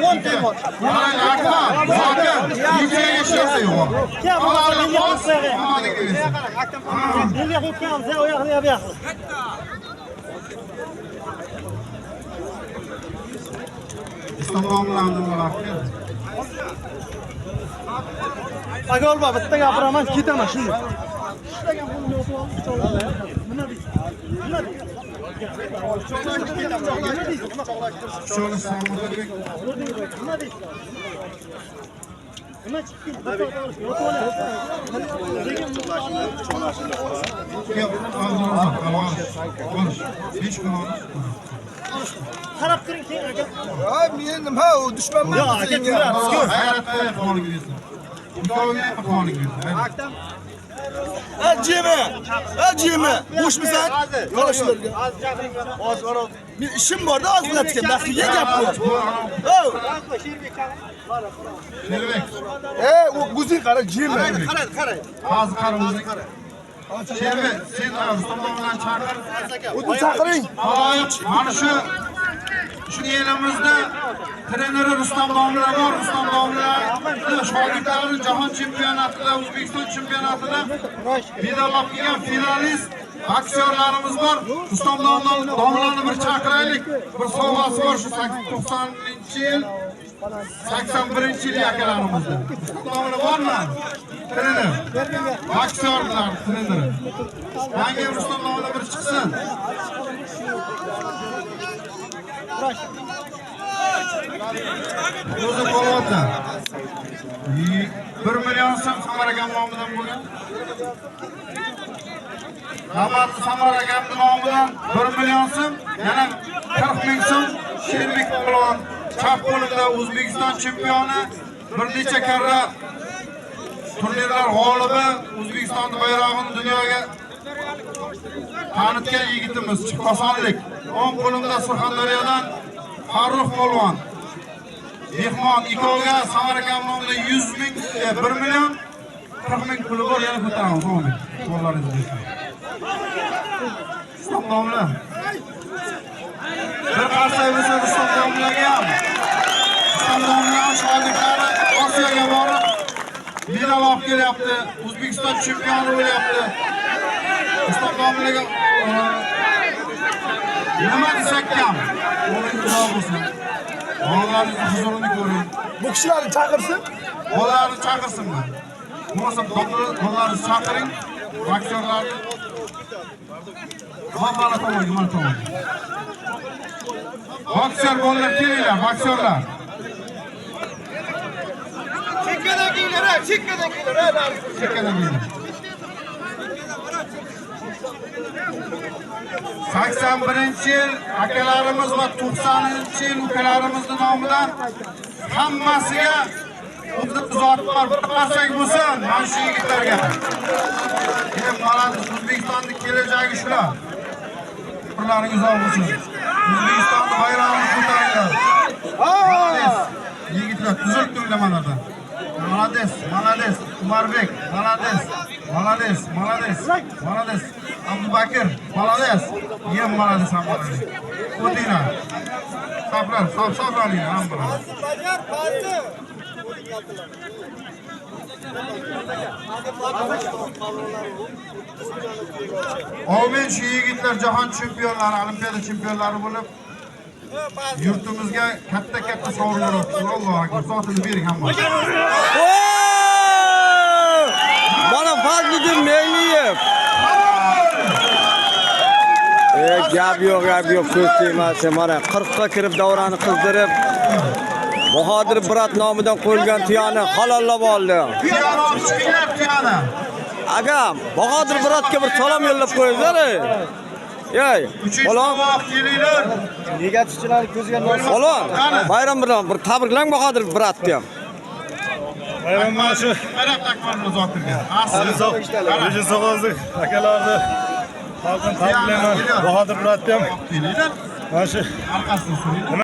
Mana akbar. Zokir. Necha yashayapsiz yo'q? Kim bu menga qo'ygan? Hammaga kelsin. Menga qo'ygan, sen oyoqni bu yoqqa. Islomlandim. Aka olma, bitta gapiraman, ketaman shunday. Şöyle sağlamada bir qarab turing keyin aka. men nima u dushmanman. Yo'q, aka, turamiz. hayratda qoni gibisin. Imkonga qoni gibisin. Ajima. Bo'shmisan? Yo'q shularga. Men ishim borda ozlatgan. Baxtiga gap bor. Kelbek. U o'zing qara, jima. Qarang. Hozir qarang. Kelbek, sen Rustamdan chaqir. O'zni chaqiring. Haloyiq, mana shu elimizda treneri Rustam domla bor. Rustam domla shogirdlari jahon chempionatida, O'zbekiston chempionatida medallab kelgan finalist aktyorlarimiz bor. Rustam domlani bir chaqiraylik. Bir sovg'asi bor shu 90-yil 81 yil akalarimizda. Nomini bormi? Trener. Boksyorlar treneri. Yangi Rustam nomini bir chiqsin. O'zi qo'lyapti. 1 million so'm Samara akam nomidan bo'lgan. Rahmatli Samara akam nomidan 1 million so'm, yana 40 ming so'm Sherlik Polvon chap qo'lida O'zbekiston chempioni, bir necha karra turnirlar g'olibi, O'zbekistonning bayrog'ini dunyoga tanitgan yigitimiz Chiqosonlik. O'ng qo'limda Surxondaryodan Farruh Polvon. Mehmon ikkovga Samara akam nomidan 100 ming, 1 million 40 ming puli bor, yana ko'taramiz. Qo'llaringiz bersin. Rustam nomli. Bir qarsay bo'lsa Rustam nomliga ham. Rustam nomli shogirdlari Osiyoga borib medal olib kelyapti. O'zbekiston chempioni bo'lyapti. Rustam nomliga nima desak ham, o'zingiz bo'lsin. Bolalarning huzurini ko'ring. Bu kishilarni chaqirsin. Bolalarni chaqirsinlar. Bo'lmasa bolalarni chaqiring. Aktyorlarni. Mana tomon. Boksyor bolalar kelinglar, boksyorlar. Chekkadagilar. 81-yil akalarimiz va 90-yil ukalarimizning nomidan hammasiga uzatlar bir qarsak bo'lsin mana shu yigitlarga. Mana O'zbekistonning kelajagi shular. Birlaringiz olsin. O'zbekistonning bayrog'ini ko'taringlar. Yigitlar tuzuk turlamanlardan. Молодец, Umarbek, молодец. Abdubakir, молодец. Yem молодец hammalar. O'tinglar. Saflarlar hammalar. Amin shu yigitlar jahon chempionlari, olimpiada chempionlari bo'lib yurtimizga katta sovrinlar olibdi. Allohu akbar. Zotini bering hammaga. Mana Fazliddin Meyliyev. Gap yo'q, ko'z tegmasi. Mana 40 ga kirib davrani qizdirib Bahodir Birat nomidan qo'yilgan tuyani halollab oldi. Tuyani olib chiqinglar, tuyani. Agam, Bahodir Biratga bir salom yo'llab qo'yinglar. Ey, Polvon kelinglar. Negativchilarni ko'ziga nur Polvon, bayram bilan bir tabriklang Bahodir Biratni ham. Bayram mana shu Arab takvarni zotirga. Asli sog'ozlik akalarni xalqini tabriklayman. Bahodir Biratni ham Kelinglar. mana shu Arkasini so'raylik.